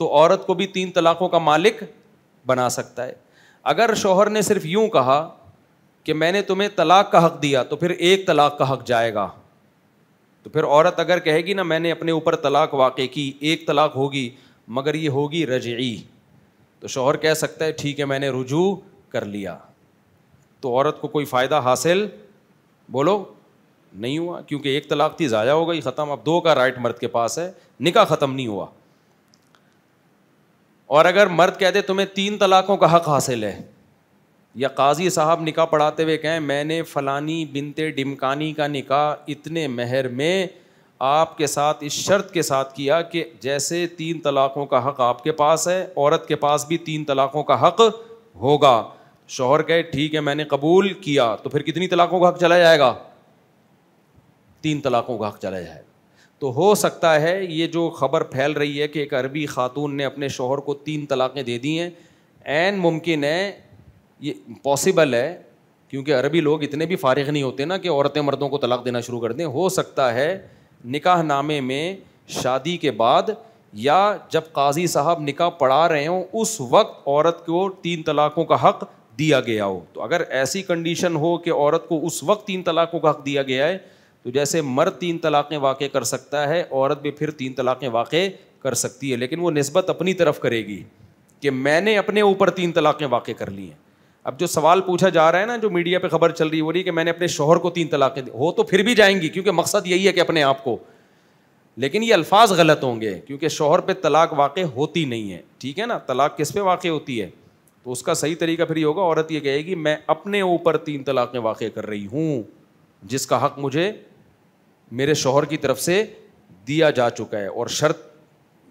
تو عورت کو بھی 3 طلاقوں کا مالک بنا سکتا ہے. اگر شوہر نے صرف یوں کہا کہ میں نے تمہیں طلاق کا حق دیا تو پھر 1 طلاق کا حق جائے گا. تو پھر عورت اگر کہے گی نا میں نے اپنے اوپر طلاق واقع کی, 1 طلاق ہوگی مگر یہ ہوگی رجعی, تو شوہر کہہ سکتا ہے ٹھیک ہے میں نے رجوع کر لیا. تو عورت کو کوئی فائدہ حاصل بولو نہیں ہوا, کیونکہ 1 طلاق تھی ضائع ہو گئی, ختم. اب 2 کا رائٹ مرد کے پاس ہے, نکاح ختم نہیں ہوا. اور اگر مرد کہہ دے تمہیں 3 طلاقوں کا حق حاصل ہے, یا قاضی صاحب نکاح پڑھاتے ہوئے کہیں میں نے فلانی بنت ڈمکانی کا نکاح اتنے مہر میں آپ کے ساتھ اس شرط کے ساتھ کیا کہ جیسے 3 طلاقوں کا حق آپ کے پاس ہے عورت کے پاس بھی 3 طلاقوں کا حق ہوگا. شوہر کہے ٹھیک ہے میں نے قبول کیا, تو پھر کتنی طلاقوں کا حق چلا جائے گا؟ 3 طلاقوں کا حق چلا جائے گا. تو ہو سکتا ہے یہ جو خبر پھیل رہی ہے کہ ایک عربی خاتون نے اپنے شوہر کو 3 طلاقیں دے دی ہیں, عین ممکن ہے, یہ پاسبل ہے, کیونکہ عربی لوگ اتنے بھی فارغ نہیں ہوتے نا کہ عورتیں مردوں کو طلاق دینا شروع کر دیں. ہو سکتا ہے نکاح نامے میں شادی کے بعد یا جب قاضی صاحب نکاح پڑھا رہے ہوں اس وقت عورت کو 3 طلاقوں کا حق دیا گیا ہو. تو اگر ایسی کنڈیشن ہو کہ عورت کو اس وقت 3 طلاقوں کا حق دیا گیا ہے, تو جیسے مرد 3 طلاقیں واقع کر سکتا ہے عورت بھی پھر 3 طلاقیں واقع کر سکتی ہے, لیکن وہ نسبت اپنی طرف کرے گی کہ میں نے اپنے اوپر 3 طلاقیں واقع کر لی ہیں. اب جو سوال پوچھا جا رہا ہے نا, جو میڈیا پہ خبر چل رہی ہے وہ رہی کہ میں نے اپنے شوہر کو 3 طلاقیں دی, ہو تو پھر بھی جائیں گی کیونکہ مقصد یہی ہے کہ اپنے آپ کو, لیکن یہ الفاظ غلط ہوں گے کیونکہ شوہر پہ طلاق واقع ہوتی نہیں ہے. ٹھیک ہے نا, طلاق کس پہ واقع ہوتی ہے؟ تو اس کا صحیح طریقہ پھر یہ ہوگا, عورت یہ کہے گی میں اپنے اوپر 3 طلاقیں واقع کر رہی ہوں جس کا حق مجھے میرے شوہر کی طرف سے دیا جا چکا ہے. اور شرط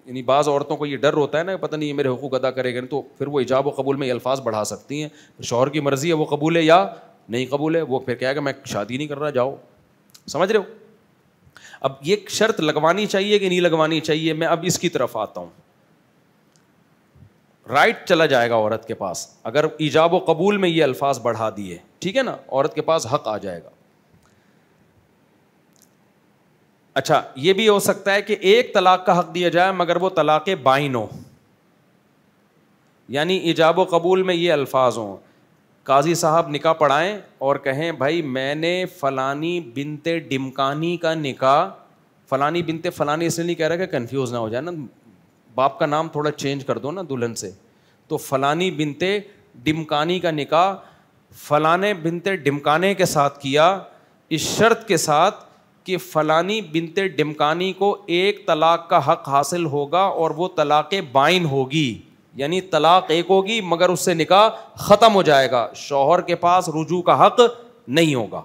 یعنی بعض عورتوں کو یہ ڈر ہوتا ہے نا پتہ نہیں یہ میرے حقوق ادا کرے گا, تو پھر وہ ایجاب و قبول میں یہ الفاظ بڑھا سکتی ہیں. شوہر کی مرضی ہے وہ قبول ہے یا نہیں قبول ہے, وہ پھر کہے گا میں شادی نہیں کر رہا, جاؤ. سمجھ رہے ہو؟ اب یہ شرط لگوانی چاہیے کہ نہیں لگوانی چاہیے, میں اب اس کی طرف آتا ہوں. رائٹ چلا جائے گا عورت کے پاس اگر ایجاب و قبول میں یہ الفاظ بڑھا دیے, ٹھیک ہے نا, عورت کے پاس حق آ جائے گا. اچھا یہ بھی ہو سکتا ہے کہ 1 طلاق کا حق دیا جائے مگر وہ طلاق بائن ہو, یعنی ایجاب و قبول میں یہ الفاظ ہوں, قاضی صاحب نکاح پڑھائیں اور کہیں بھائی میں نے فلانی بنت ڈمکانی کا نکاح, فلانی بنت فلانی اس لیے نہیں کہہ رہا کہ کنفیوز نہ ہو جائے نا, باپ کا نام تھوڑا چینج کر دو نا دلہن سے, تو فلانی بنت ڈمکانی کا نکاح فلانے بنت ڈمکانے کے ساتھ کیا اس شرط کے ساتھ کہ فلانی بنت ڈمکانی کو 1 طلاق کا حق حاصل ہوگا اور وہ طلاق بائن ہوگی, یعنی طلاق 1 ہوگی مگر اس سے نکاح ختم ہو جائے گا, شوہر کے پاس رجوع کا حق نہیں ہوگا.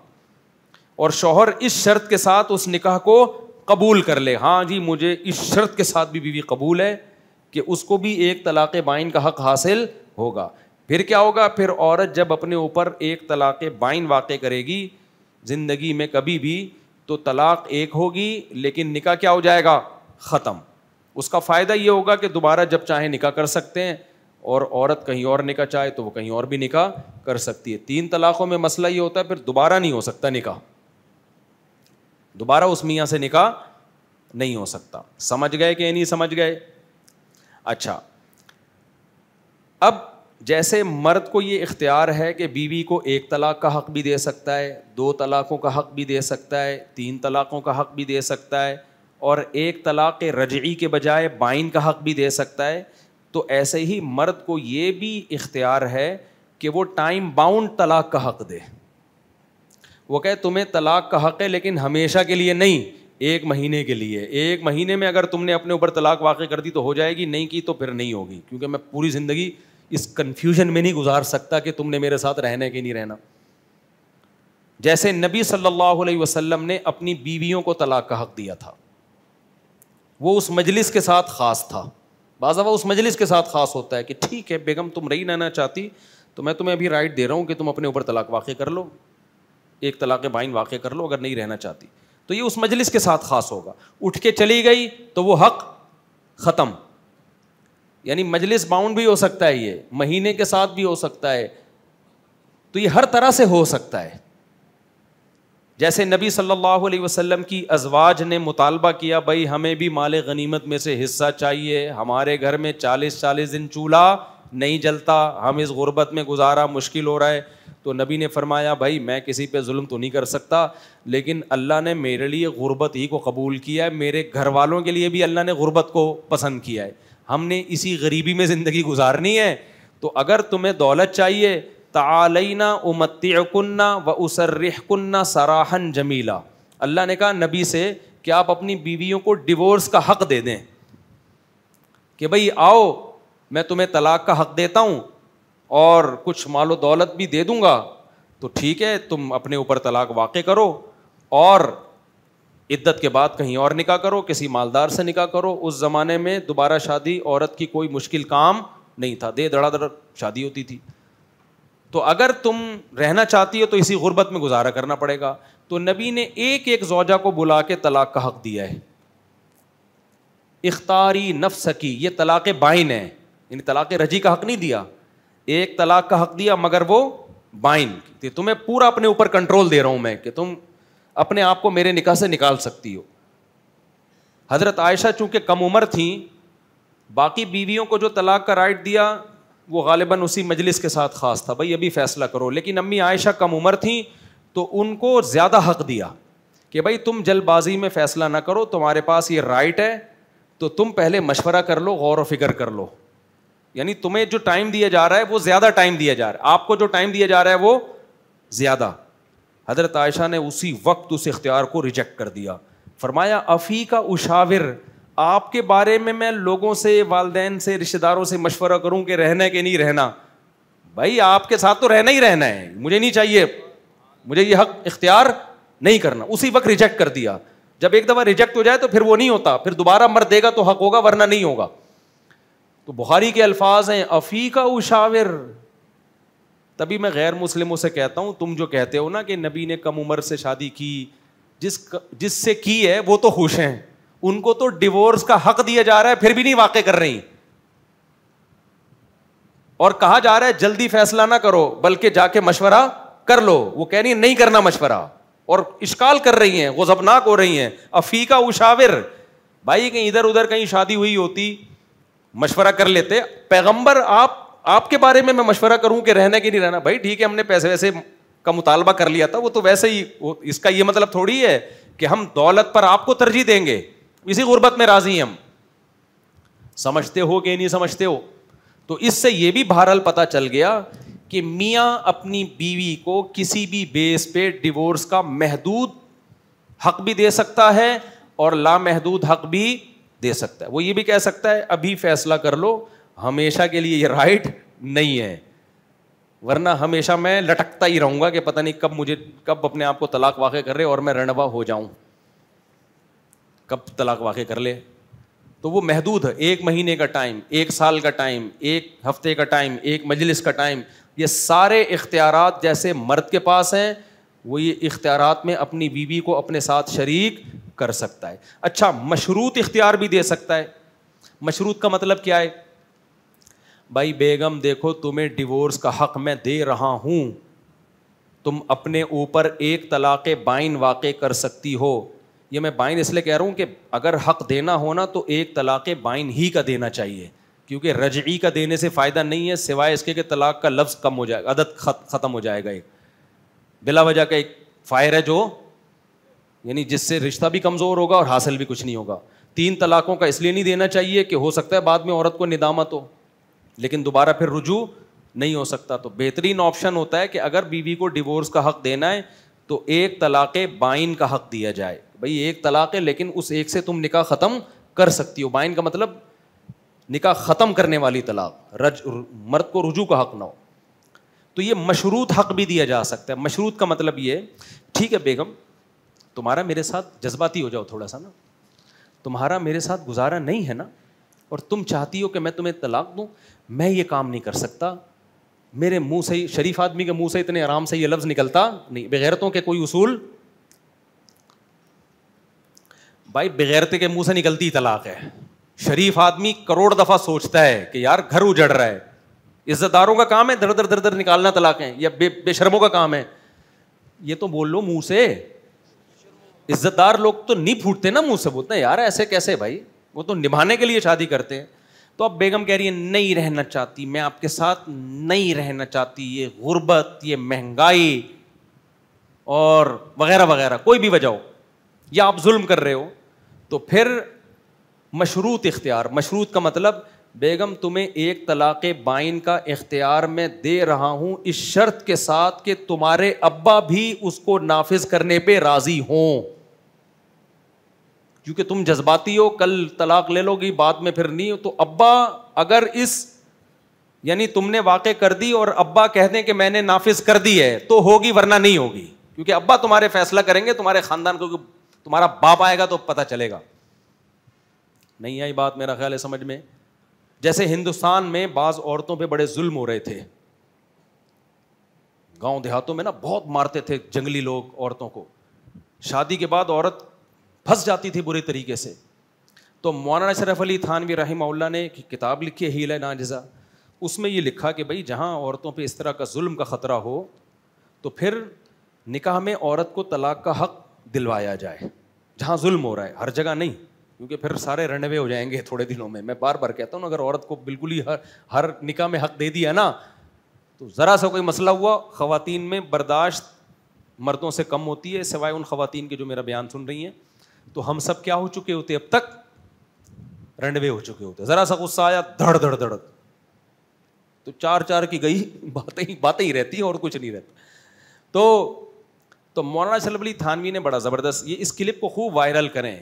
اور شوہر اس شرط کے ساتھ اس نکاح کو قبول کر لے, ہاں جی مجھے اس شرط کے ساتھ بھی بیوی قبول ہے کہ اس کو بھی 1 طلاق بائن کا حق حاصل ہوگا. پھر کیا ہوگا, پھر عورت جب اپنے اوپر 1 طلاق بائن واقع کرے گی زندگی میں کبھی بھی, تو طلاق 1 ہوگی لیکن نکاح کیا ہو جائے گا, ختم. اس کا فائدہ یہ ہوگا کہ دوبارہ جب چاہیں نکاح کر سکتے ہیں, اور عورت کہیں اور نکاح چاہے تو وہ کہیں اور بھی نکاح کر سکتی ہے. 3 طلاقوں میں مسئلہ یہ ہوتا ہے پھر دوبارہ نہیں ہو سکتا نکاح, دوبارہ اس میاں سے نکاح نہیں ہو سکتا. سمجھ گئے کہ نہیں سمجھ گئے؟ اچھا, اب جیسے مرد کو یہ اختیار ہے کہ بیوی کو 1 طلاق کا حق بھی دے سکتا ہے, 2 طلاقوں کا حق بھی دے سکتا ہے, 3 طلاقوں کا حق بھی دے سکتا ہے, اور 1 طلاق رجعی کے بجائے بائن کا حق بھی دے سکتا ہے, تو ایسے ہی مرد کو یہ بھی اختیار ہے کہ وہ ٹائم باؤنڈ طلاق کا حق دے. وہ کہے تمہیں طلاق کا حق ہے لیکن ہمیشہ کے لیے نہیں, 1 مہینے کے لیے. 1 مہینے میں اگر تم نے اپنے اوپر طلاق واقع کر دی تو ہو جائے گی, نہیں کی تو پھر نہیں ہوگی, کیونکہ میں پوری زندگی اس کنفیوژن میں نہیں گزار سکتا کہ تم نے میرے ساتھ رہنا ہے کہ نہیں رہنا. جیسے نبی صلی اللہ علیہ وسلم نے اپنی بیویوں کو طلاق کا حق دیا تھا, وہ اس مجلس کے ساتھ خاص تھا. بعض دفعہ اس مجلس کے ساتھ خاص ہوتا ہے کہ ٹھیک ہے بیگم تم رہی رہنا چاہتی تو میں تمہیں ابھی رائٹ دے رہا ہوں کہ تم اپنے اوپر طلاق واقع کر لو, 1 طلاق بائن واقع کر لو اگر نہیں رہنا چاہتی. تو یہ اس مجلس کے ساتھ خاص ہوگا. اٹھ کے چلی گئی تو وہ حق ختم, یعنی مجلس باؤنڈ بھی ہو سکتا ہے, یہ مہینے کے ساتھ بھی ہو سکتا ہے, تو یہ ہر طرح سے ہو سکتا ہے. جیسے نبی صلی اللہ علیہ وسلم کی ازواج نے مطالبہ کیا بھائی ہمیں بھی مال غنیمت میں سے حصہ چاہیے, ہمارے گھر میں 40 دن چولہا نہیں جلتا, ہم اس غربت میں گزارا مشکل ہو رہا ہے. تو نبی نے فرمایا بھائی میں کسی پہ ظلم تو نہیں کر سکتا, لیکن اللہ نے میرے لیے غربت ہی کو قبول کیا ہے, میرے گھر والوں کے لیے بھی اللہ نے غربت کو پسند کیا ہے, ہم نے اسی غریبی میں زندگی گزارنی ہے. تو اگر تمہیں دولت چاہیے تعالینا امتعکن و اسرحکن سراحا جمیلا, اللہ نے کہا نبی سے کہ آپ اپنی بیویوں کو ڈیورس کا حق دے دیں, کہ بھئی آؤ میں تمہیں طلاق کا حق دیتا ہوں اور کچھ مال و دولت بھی دے دوں گا, تو ٹھیک ہے تم اپنے اوپر طلاق واقع کرو اور عدت کے بعد کہیں اور نکاح کرو, کسی مالدار سے نکاح کرو. اس زمانے میں دوبارہ شادی عورت کی کوئی مشکل کام نہیں تھا, دے دڑا دڑ شادی ہوتی تھی. تو اگر تم رہنا چاہتی ہو تو اسی غربت میں گزارا کرنا پڑے گا. تو نبی نے ایک ایک زوجہ کو بلا کے طلاق کا حق دیا ہے. اختاری نفس کی, یہ طلاق بائن ہے, یعنی طلاق رجی کا حق نہیں دیا, ایک طلاق کا حق دیا مگر وہ بائن. تمہیں پورا اپنے اوپر کنٹرول دے رہا ہوں میں کہ تم اپنے آپ کو میرے نکاح سے نکال سکتی ہو. حضرت عائشہ چونکہ کم عمر تھیں, باقی بیویوں کو جو طلاق کا رائٹ دیا وہ غالباً اسی مجلس کے ساتھ خاص تھا, بھائی ابھی فیصلہ کرو. لیکن امی عائشہ کم عمر تھیں تو ان کو زیادہ حق دیا کہ بھائی تم جلد بازی میں فیصلہ نہ کرو, تمہارے پاس یہ رائٹ ہے تو تم پہلے مشورہ کر لو, غور و فکر کر لو. یعنی تمہیں جو ٹائم دیا جا رہا ہے وہ زیادہ ٹائم دیا جا رہا ہے, آپ کو جو ٹائم دیا جا رہا ہے وہ زیادہ. حضرت عائشہ نے اسی وقت اس اختیار کو ریجیکٹ کر دیا, فرمایا افی کا اشاور, آپ کے بارے میں لوگوں سے, والدین سے, رشتہ داروں سے مشورہ کروں کہ رہنا ہے کہ نہیں رہنا. بھائی آپ کے ساتھ تو رہنا ہی رہنا ہے, مجھے نہیں چاہیے, مجھے یہ حق اختیار نہیں کرنا. اسی وقت ریجیکٹ کر دیا. جب ایک دفعہ ریجیکٹ ہو جائے تو پھر وہ نہیں ہوتا, پھر دوبارہ مرد دے گا تو حق ہوگا ورنہ نہیں ہوگا. تو بخاری کے الفاظ ہیں افی کا اشاور. تبھی میں غیر مسلموں سے کہتا ہوں, تم جو کہتے ہو نا کہ نبی نے کم عمر سے شادی کی, جس سے کی ہے وہ تو خوش ہیں, ان کو تو ڈیورس کا حق دیا جا رہا ہے پھر بھی نہیں واقع کر رہی, اور کہا جا رہا ہے جلدی فیصلہ نہ کرو بلکہ جا کے مشورہ کر لو. وہ کہہ رہی نہیں کرنا مشورہ اور اشکال کر رہی ہیں, غضبناک ہو رہی ہیں. افی کا اشاور, بھائی کہیں ادھر ادھر کہیں شادی ہوئی ہوتی مشورہ کر لیتے. پیغمبر آپ کے بارے میں مشورہ کروں کہ رہنا کہ نہیں رہنا, بھائی ٹھیک ہے ہم نے پیسے ویسے کا مطالبہ کر لیا تھا, وہ تو ویسے ہی, اس کا یہ مطلب تھوڑی ہے کہ ہم دولت پر آپ کو ترجیح دیں گے, اسی غربت میں راضی ہیں ہم. سمجھتے ہو کہ نہیں سمجھتے ہو؟ تو اس سے یہ بھی بہرحال پتہ چل گیا کہ میاں اپنی بیوی کو کسی بھی بیس پہ ڈیورس کا محدود حق بھی دے سکتا ہے اور لامحدود حق بھی دے سکتا ہے. وہ یہ بھی کہہ سکتا ہے ابھی فیصلہ کر لو, ہمیشہ کے لیے یہ رائٹ نہیں ہے, ورنہ ہمیشہ میں لٹکتا ہی رہوں گا کہ پتہ نہیں کب اپنے آپ کو طلاق واقع کر رہے اور میں رنوا ہو جاؤں, کب طلاق واقع کر لے. تو وہ محدود ہے, 1 مہینے کا ٹائم, 1 سال کا ٹائم, 1 ہفتے کا ٹائم, 1 مجلس کا ٹائم. یہ سارے اختیارات جیسے مرد کے پاس ہیں, وہ یہ اختیارات میں اپنی بیوی کو اپنے ساتھ شریک کر سکتا ہے. اچھا, مشروط اختیار بھی دے سکتا ہے. مشروط کا مطلب کیا ہے؟ بھائی بیگم دیکھو تمہیں ڈیورس کا حق میں دے رہا ہوں, تم اپنے اوپر 1 طلاق بائن واقع کر سکتی ہو. یہ میں بائن اس لیے کہہ رہا ہوں کہ اگر حق دینا ہونا تو 1 طلاق بائن ہی کا دینا چاہیے, کیونکہ رجعی کا دینے سے فائدہ نہیں ہے سوائے اس کے کہ طلاق کا لفظ کم ہو جائے گا, عدد ختم ہو جائے گا. ایک بلا وجہ کا ایک فائر ہے جو, یعنی جس سے رشتہ بھی کمزور ہوگا اور حاصل بھی کچھ نہیں ہوگا. 3 طلاقوں کا اس لیے نہیں دینا چاہیے کہ ہو سکتا ہے بعد میں عورت کو ندامت ہو, لیکن دوبارہ پھر رجوع نہیں ہو سکتا. تو بہترین آپشن ہوتا ہے کہ اگر بیوی کو ڈیورس کا حق دینا ہے تو 1 طلاق بائن کا حق دیا جائے. بھائی 1 طلاق ہے لیکن اس 1 سے تم نکاح ختم کر سکتی ہو. بائن کا مطلب نکاح ختم کرنے والی طلاق, مرد کو رجوع کا حق نہ ہو. تو یہ مشروط حق بھی دیا جا سکتا ہے. مشروط کا مطلب یہ, ٹھیک ہے بیگم تمہارا میرے ساتھ جذباتی ہو جاؤ تھوڑا سا نا, تمہارا میرے ساتھ گزارا نہیں ہے نا, اور تم چاہتی ہو کہ میں تمہیں طلاق دوں, میں یہ کام نہیں کر سکتا. میرے منہ سے, شریف آدمی کے منہ سے اتنے آرام سے یہ لفظ نکلتا نہیں. بغیرتوں کے کوئی اصول, بھائی بغیرتے کے منہ سے نکلتی طلاق ہے. شریف آدمی کروڑ دفعہ سوچتا ہے کہ یار گھر اجڑ رہا ہے. عزت داروں کا کام ہے در در نکالنا طلاقیں, یا بے شرموں کا کام ہے. یہ تو بول لو منہ سے, عزت دار لوگ تو نہیں پھوٹتے نا منہ سے, بولتے ہیں یار ایسے کیسے بھائی, وہ تو نبھانے کے لیے شادی کرتے ہیں. تو اب بیگم کہہ رہی ہے نہیں رہنا چاہتی, میں آپ کے ساتھ نہیں رہنا چاہتی, یہ غربت, یہ مہنگائی اور وغیرہ وغیرہ, کوئی بھی وجہ ہو, یا آپ ظلم کر رہے ہو. تو پھر مشروط اختیار, مشروط کا مطلب بیگم تمہیں ایک طلاق بائن کا اختیار میں دے رہا ہوں اس شرط کے ساتھ کہ تمہارے ابا بھی اس کو نافذ کرنے پہ راضی ہوں, کیونکہ تم جذباتی ہو, کل طلاق لے لو گی بعد میں پھر نہیں ہو. تو ابا اگر یعنی تم نے واقع کر دی اور ابا کہہ دیں کہ میں نے نافذ کر دی ہے تو ہوگی, ورنہ نہیں ہوگی, کیونکہ ابا تمہارے فیصلہ کریں گے, تمہارے خاندان کو, تمہارا باپ آئے گا تو پتہ چلے گا. نہیں آئی بات میرا خیال ہے سمجھ میں. جیسے ہندوستان میں بعض عورتوں پہ بڑے ظلم ہو رہے تھے, گاؤں دیہاتوں میں نا بہت مارتے تھے جنگلی لوگ عورتوں کو, شادی کے بعد عورت پھنس جاتی تھی برے طریقے سے. تو مولانا اشرف علی تھانوی رحمہ اللہ نے ایک کتاب لکھی ہے حیلہ ناجزہ, اس میں یہ لکھا کہ بھائی جہاں عورتوں پہ اس طرح کا ظلم کا خطرہ ہو تو پھر نکاح میں عورت کو طلاق کا حق دلوایا جائے, جہاں ظلم ہو رہا ہے, ہر جگہ نہیں, کیونکہ پھر سارے رنوے ہو جائیں گے تھوڑے دنوں میں. میں بار بار کہتا ہوں اگر عورت کو بالکل ہی ہر نکاح میں حق دے دیا نا تو ذرا سا کوئی مسئلہ ہوا, خواتین میں برداشت مردوں سے کم ہوتی ہے, سوائے ان خواتین کے جو میرا بیان سن رہی ہیں. تو ہم سب کیا ہو چکے ہوتے, اب تک رنوے ہو چکے ہوتے, ذرا سا غصہ آیا دھڑ دھڑ دھڑ, تو چار چار کی گئی باتیں ہی رہتی ہیں اور کچھ نہیں رہتا. تو مولانا اشرف علی تھانوی نے بڑا زبردست, یہ اس کلپ کو خوب وائرل کریں.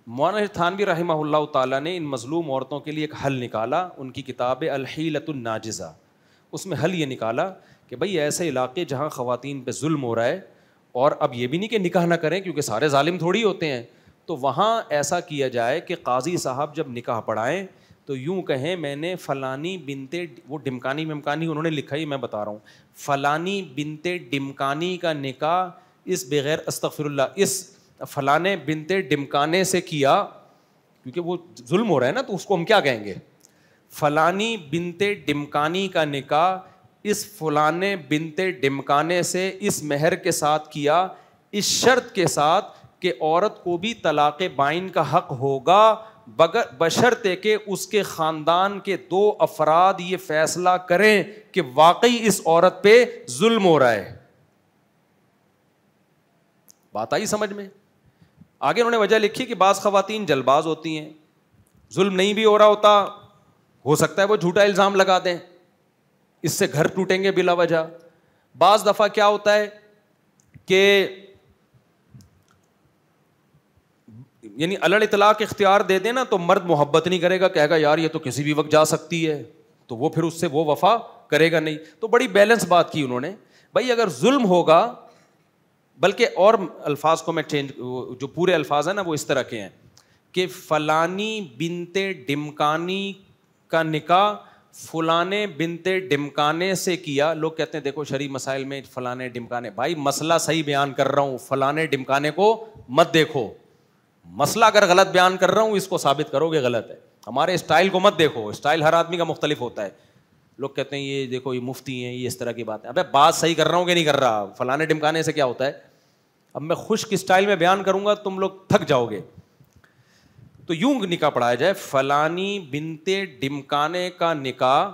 مولانا تھانوی رحمہ اللہ تعالیٰ نے ان مظلوم عورتوں کے لیے ایک حل نکالا, ان کی کتاب الحیلۃ الناجزہ, اس میں حل یہ نکالا کہ بھئی ایسے علاقے جہاں خواتین پہ ظلم ہو رہا ہے, اور اب یہ بھی نہیں کہ نکاح نہ کریں کیونکہ سارے ظالم تھوڑی ہوتے ہیں, تو وہاں ایسا کیا جائے کہ قاضی صاحب جب نکاح پڑھائیں تو یوں کہیں میں نے فلانی بنتے, وہ ڈمکانی ممکانی انہوں نے لکھا ہی, میں بتا رہا ہوں, فلانی بنتے ڈمکانی کا نکاح اس بغیر استغفر اللہ اس فلانے بنتے ڈمکانے سے کیا, کیونکہ وہ ظلم ہو رہا ہے نا, تو اس کو ہم کیا کہیں گے, فلانی بنتے ڈمکانی کا نکاح اس فلانے بنتے ڈمکانے سے اس مہر کے ساتھ کیا, اس شرط کے ساتھ کہ عورت کو بھی طلاق بائن کا حق ہوگا بشرطے کہ اس کے خاندان کے 2 افراد یہ فیصلہ کریں کہ واقعی اس عورت پہ ظلم ہو رہا ہے. بات آئی سمجھ میں. آگے انہوں نے وجہ لکھی کہ بعض خواتین جلد باز ہوتی ہیں, ظلم نہیں بھی ہو رہا ہوتا, ہو سکتا ہے وہ جھوٹا الزام لگا دیں, اس سے گھر ٹوٹیں گے بلا وجہ. بعض دفعہ کیا ہوتا ہے کہ یعنی الڑ اطلاق اختیار دے دیں نا تو مرد محبت نہیں کرے گا, کہے گا یار یہ تو کسی بھی وقت جا سکتی ہے, تو وہ پھر اس سے وہ وفا کرے گا نہیں. تو بڑی بیلنس بات کی انہوں نے, بھائی اگر ظلم ہوگا, بلکہ اور الفاظ کو میں چینج, جو پورے الفاظ ہیں نا وہ اس طرح کے ہیں کہ فلانی بنتے ڈمکانی کا نکاح فلانے بنتے ڈمکانے سے کیا. لوگ کہتے ہیں دیکھو شرعی مسائل میں فلانے ڈمکانے, بھائی مسئلہ صحیح بیان کر رہا ہوں, فلانے ڈمکانے کو مت دیکھو, مسئلہ اگر غلط بیان کر رہا ہوں اس کو ثابت کرو گے غلط ہے, ہمارے اسٹائل کو مت دیکھو, اسٹائل ہر آدمی کا مختلف ہوتا ہے. لوگ کہتے ہیں یہ دیکھو یہ مفتی ہیں, یہ اس طرح کی بات ہے. ابے بات صحیح کر رہا ہوں کہ نہیں کر رہا, فلانے ڈمکانے سے کیا ہوتا ہے. اب میں خشک اسٹائل میں بیان کروں گا تم لوگ تھک جاؤ گے. تو یوں نکاح پڑھایا جائے, فلانی بنتے ڈمکانے کا نکاح,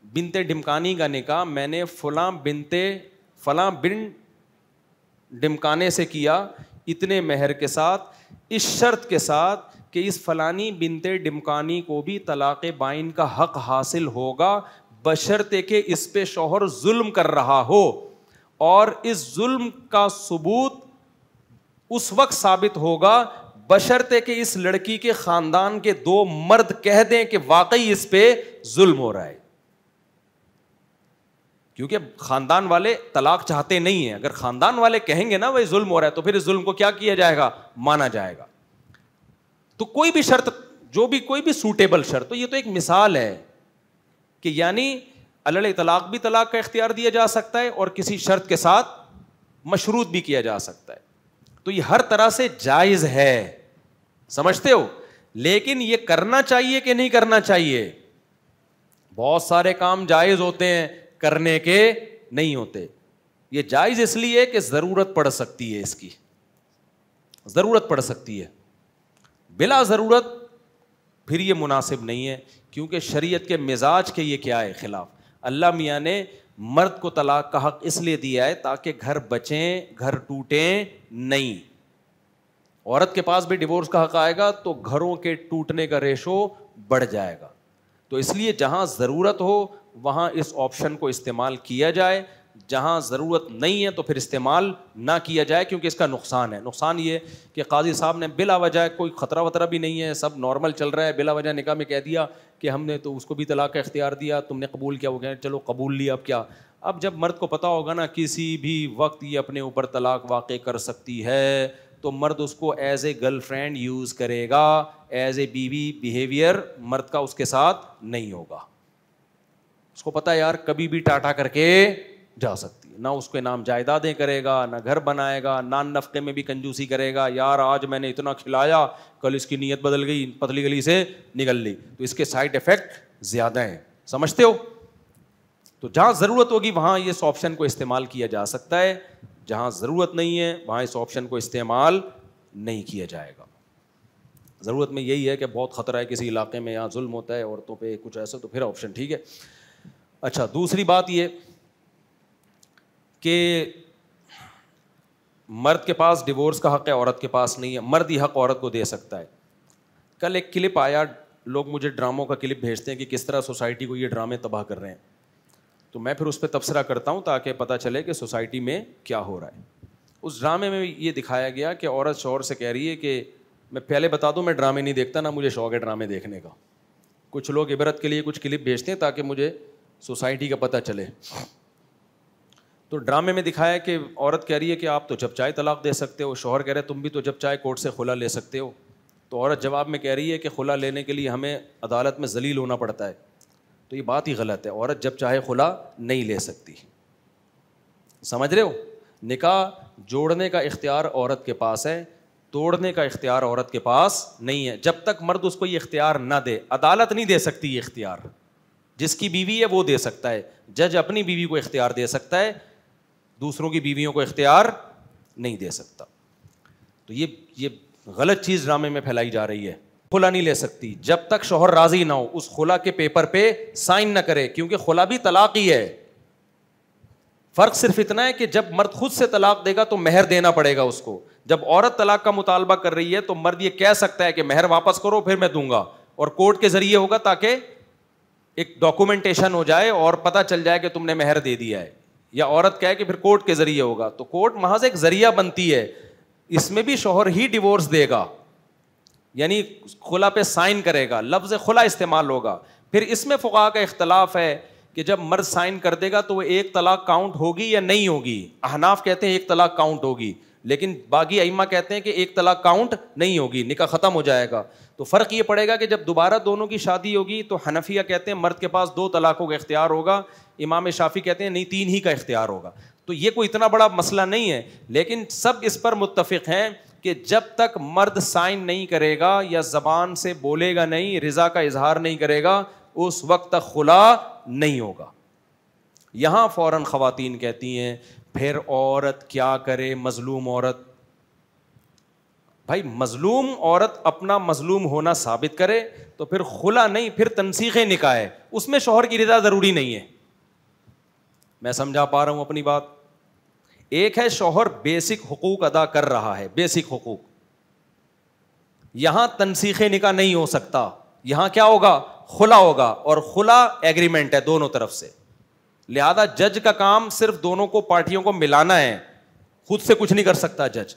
بنتے ڈمکانی کا نکاح میں نے فلاں بن ڈمکانے سے کیا اتنے مہر کے ساتھ, اس شرط کے ساتھ کہ اس فلانی بنتے ڈمکانی کو بھی طلاق بائن کا حق حاصل ہوگا بشرطے کہ اس پہ شوہر ظلم کر رہا ہو, اور اس ظلم کا ثبوت اس وقت ثابت ہوگا بشرطے کہ اس لڑکی کے خاندان کے 2 مرد کہہ دیں کہ واقعی اس پہ ظلم ہو رہا ہے. کیونکہ خاندان والے طلاق چاہتے نہیں ہیں, اگر خاندان والے کہیں گے نا وہ ظلم ہو رہا ہے تو پھر اس ظلم کو کیا کیا جائے گا, مانا جائے گا. تو کوئی بھی شرط, جو بھی کوئی بھی سوٹیبل شرط, تو یہ تو ایک مثال ہے کہ یعنی الڑ طلاق بھی طلاق کا اختیار دیا جا سکتا ہے اور کسی شرط کے ساتھ مشروط بھی کیا جا سکتا ہے. تو یہ ہر طرح سے جائز ہے, سمجھتے ہو. لیکن یہ کرنا چاہیے کہ نہیں کرنا چاہیے, بہت سارے کام جائز ہوتے ہیں کرنے کے نہیں ہوتے. یہ جائز اس لیے کہ ضرورت پڑ سکتی ہے، اس کی ضرورت پڑ سکتی ہے، بلا ضرورت پھر یہ مناسب نہیں ہے، کیونکہ شریعت کے مزاج کے یہ کیا ہے خلاف. اللہ میاں نے مرد کو طلاق کا حق اس لیے دیا ہے تاکہ گھر بچیں، گھر ٹوٹیں نہیں. عورت کے پاس بھی ڈیورس کا حق آئے گا تو گھروں کے ٹوٹنے کا ریشو بڑھ جائے گا. تو اس لیے جہاں ضرورت ہو وہاں اس آپشن کو استعمال کیا جائے، جہاں ضرورت نہیں ہے تو پھر استعمال نہ کیا جائے، کیونکہ اس کا نقصان ہے. نقصان یہ کہ قاضی صاحب نے بلا وجہ، کوئی خطرہ وطرہ بھی نہیں ہے، سب نارمل چل رہا ہے، بلا وجہ نکاح میں کہہ دیا کہ ہم نے تو اس کو بھی طلاق کا اختیار دیا، تم نے قبول کیا، وہ کہیں چلو قبول لیا. اب کیا، اب جب مرد کو پتہ ہوگا نا کسی بھی وقت یہ اپنے اوپر طلاق واقع کر سکتی ہے، تو مرد اس کو as a girl friend use کرے گا، ایز اے بیوی بیہیویئر مرد کا اس کے ساتھ نہیں ہوگا. اس کو پتہ ہے یار کبھی بھی ٹاٹا کر کے جا سکتی ہے، نہ اس کے نام جائیدادیں کرے گا، نہ گھر بنائے گا، نان نفقے میں بھی کنجوسی کرے گا. یار آج میں نے اتنا کھلایا، کل اس کی نیت بدل گئی، پتلی گلی سے نکل لی. تو اس کے سائڈ افیکٹ زیادہ ہیں، سمجھتے ہو؟ تو جہاں ضرورت ہوگی وہاں اس آپشن کو استعمال کیا جا سکتا ہے، جہاں ضرورت نہیں ہے وہاں اس آپشن کو استعمال نہیں کیا جائے گا. ضرورت میں یہی ہے کہ بہت خطرہ ہے کسی علاقے میں یہاں ظلم ہوتا ہے عورتوں پہ کچھ ایسا، تو پھر آپشن ٹھیک ہے. اچھا، دوسری بات یہ کہ مرد کے پاس ڈیورس کا حق ہے، عورت کے پاس نہیں ہے. مرد ہی حق عورت کو دے سکتا ہے. کل ایک کلپ آیا، لوگ مجھے ڈراموں کا کلپ بھیجتے ہیں کہ کس طرح سوسائٹی کو یہ ڈرامے تباہ کر رہے ہیں، تو میں پھر اس پہ تبصرہ کرتا ہوں تاکہ پتہ چلے کہ سوسائٹی میں کیا ہو رہا ہے. اس ڈرامے میں یہ دکھایا گیا کہ عورت شوہر سے کہہ رہی ہے کہ میں پہلے بتا دوں میں ڈرامے نہیں دیکھتا، نہ مجھے شوق ہے ڈرامے دیکھنے کا. کچھ لوگ عبرت کے لیے کچھ کلپ بھیجتے ہیں تاکہ مجھے سوسائٹی کا پتہ چلے. تو ڈرامے میں دکھایا کہ عورت کہہ رہی ہے کہ آپ تو جب چاہے طلاق دے سکتے ہو، شوہر کہہ رہے تم بھی تو جب چاہے کورٹ سے خلا لے سکتے ہو. تو عورت جواب میں کہہ رہی ہے کہ خلا لینے کے لیے ہمیں عدالت میں ذلیل ہونا پڑتا ہے. تو یہ بات ہی غلط ہے، عورت جب چاہے خلا نہیں لے سکتی. سمجھ رہے ہو؟ نکاح جوڑنے کا اختیار عورت کے پاس ہے، توڑنے کا اختیار عورت کے پاس نہیں ہے. جب تک مرد اس کو یہ اختیار نہ دے، عدالت نہیں دے سکتی یہ اختیار. جس کی بیوی ہے وہ دے سکتا ہے، جج اپنی بیوی کو اختیار دے سکتا ہے، دوسروں کی بیویوں کو اختیار نہیں دے سکتا. تو یہ غلط چیز ڈرامے میں پھیلائی جا رہی ہے. خلا نہیں لے سکتی جب تک شوہر راضی نہ ہو، اس خلا کے پیپر پہ سائن نہ کرے، کیونکہ خلا بھی طلاق ہی ہے. فرق صرف اتنا ہے کہ جب مرد خود سے طلاق دے گا تو مہر دینا پڑے گا اس کو. جب عورت طلاق کا مطالبہ کر رہی ہے تو مرد یہ کہہ سکتا ہے کہ مہر واپس کرو پھر میں دوں گا، اور کورٹ کے ذریعے ہوگا تاکہ ایک ڈاکومنٹیشن ہو جائے اور پتہ چل جائے کہ تم نے مہر دے دیا ہے. یا عورت کہے کہ پھر کورٹ کے ذریعے ہوگا. تو کورٹ محض ایک ذریعہ بنتی ہے، اس میں بھی شوہر ہی ڈیورس دے گا، یعنی خلا پہ سائن کرے گا، لفظ خلا استعمال ہوگا. پھر اس میں فقہاء کا اختلاف ہے کہ جب مرد سائن کر دے گا تو وہ ایک طلاق کاؤنٹ ہوگی یا نہیں ہوگی. احناف کہتے ہیں ایک طلاق کاؤنٹ ہوگی، لیکن باقی ائمہ کہتے ہیں کہ ایک طلاق کاؤنٹ نہیں ہوگی، نکاح ختم ہو جائے گا. تو فرق یہ پڑے گا کہ جب دوبارہ دونوں کی شادی ہوگی تو حنفیہ کہتے ہیں مرد کے پاس 2 طلاقوں کا اختیار ہوگا، امام شافعی کہتے ہیں نہیں 3 ہی کا اختیار ہوگا. تو یہ کوئی اتنا بڑا مسئلہ نہیں ہے، لیکن سب اس پر متفق ہیں کہ جب تک مرد سائن نہیں کرے گا یا زبان سے بولے گا نہیں، رضا کا اظہار نہیں کرے گا، اس وقت تک خلا نہیں ہوگا. یہاں فوراً خواتین کہتی ہیں پھر عورت کیا کرے، مظلوم عورت. بھائی مظلوم عورت اپنا مظلوم ہونا ثابت کرے تو پھر خلا نہیں، پھر تنسیخ نکاح ہے، اس میں شوہر کی رضا ضروری نہیں ہے. میں سمجھا پا رہا ہوں اپنی بات؟ ایک ہے شوہر بیسک حقوق ادا کر رہا ہے، بیسک حقوق، یہاں تنسیخ نکاح نہیں ہو سکتا، یہاں کیا ہوگا؟ خلا ہوگا. اور خلا ایگریمنٹ ہے دونوں طرف سے، لہذا جج کا کام صرف دونوں کو پارٹیوں کو ملانا ہے، خود سے کچھ نہیں کر سکتا جج.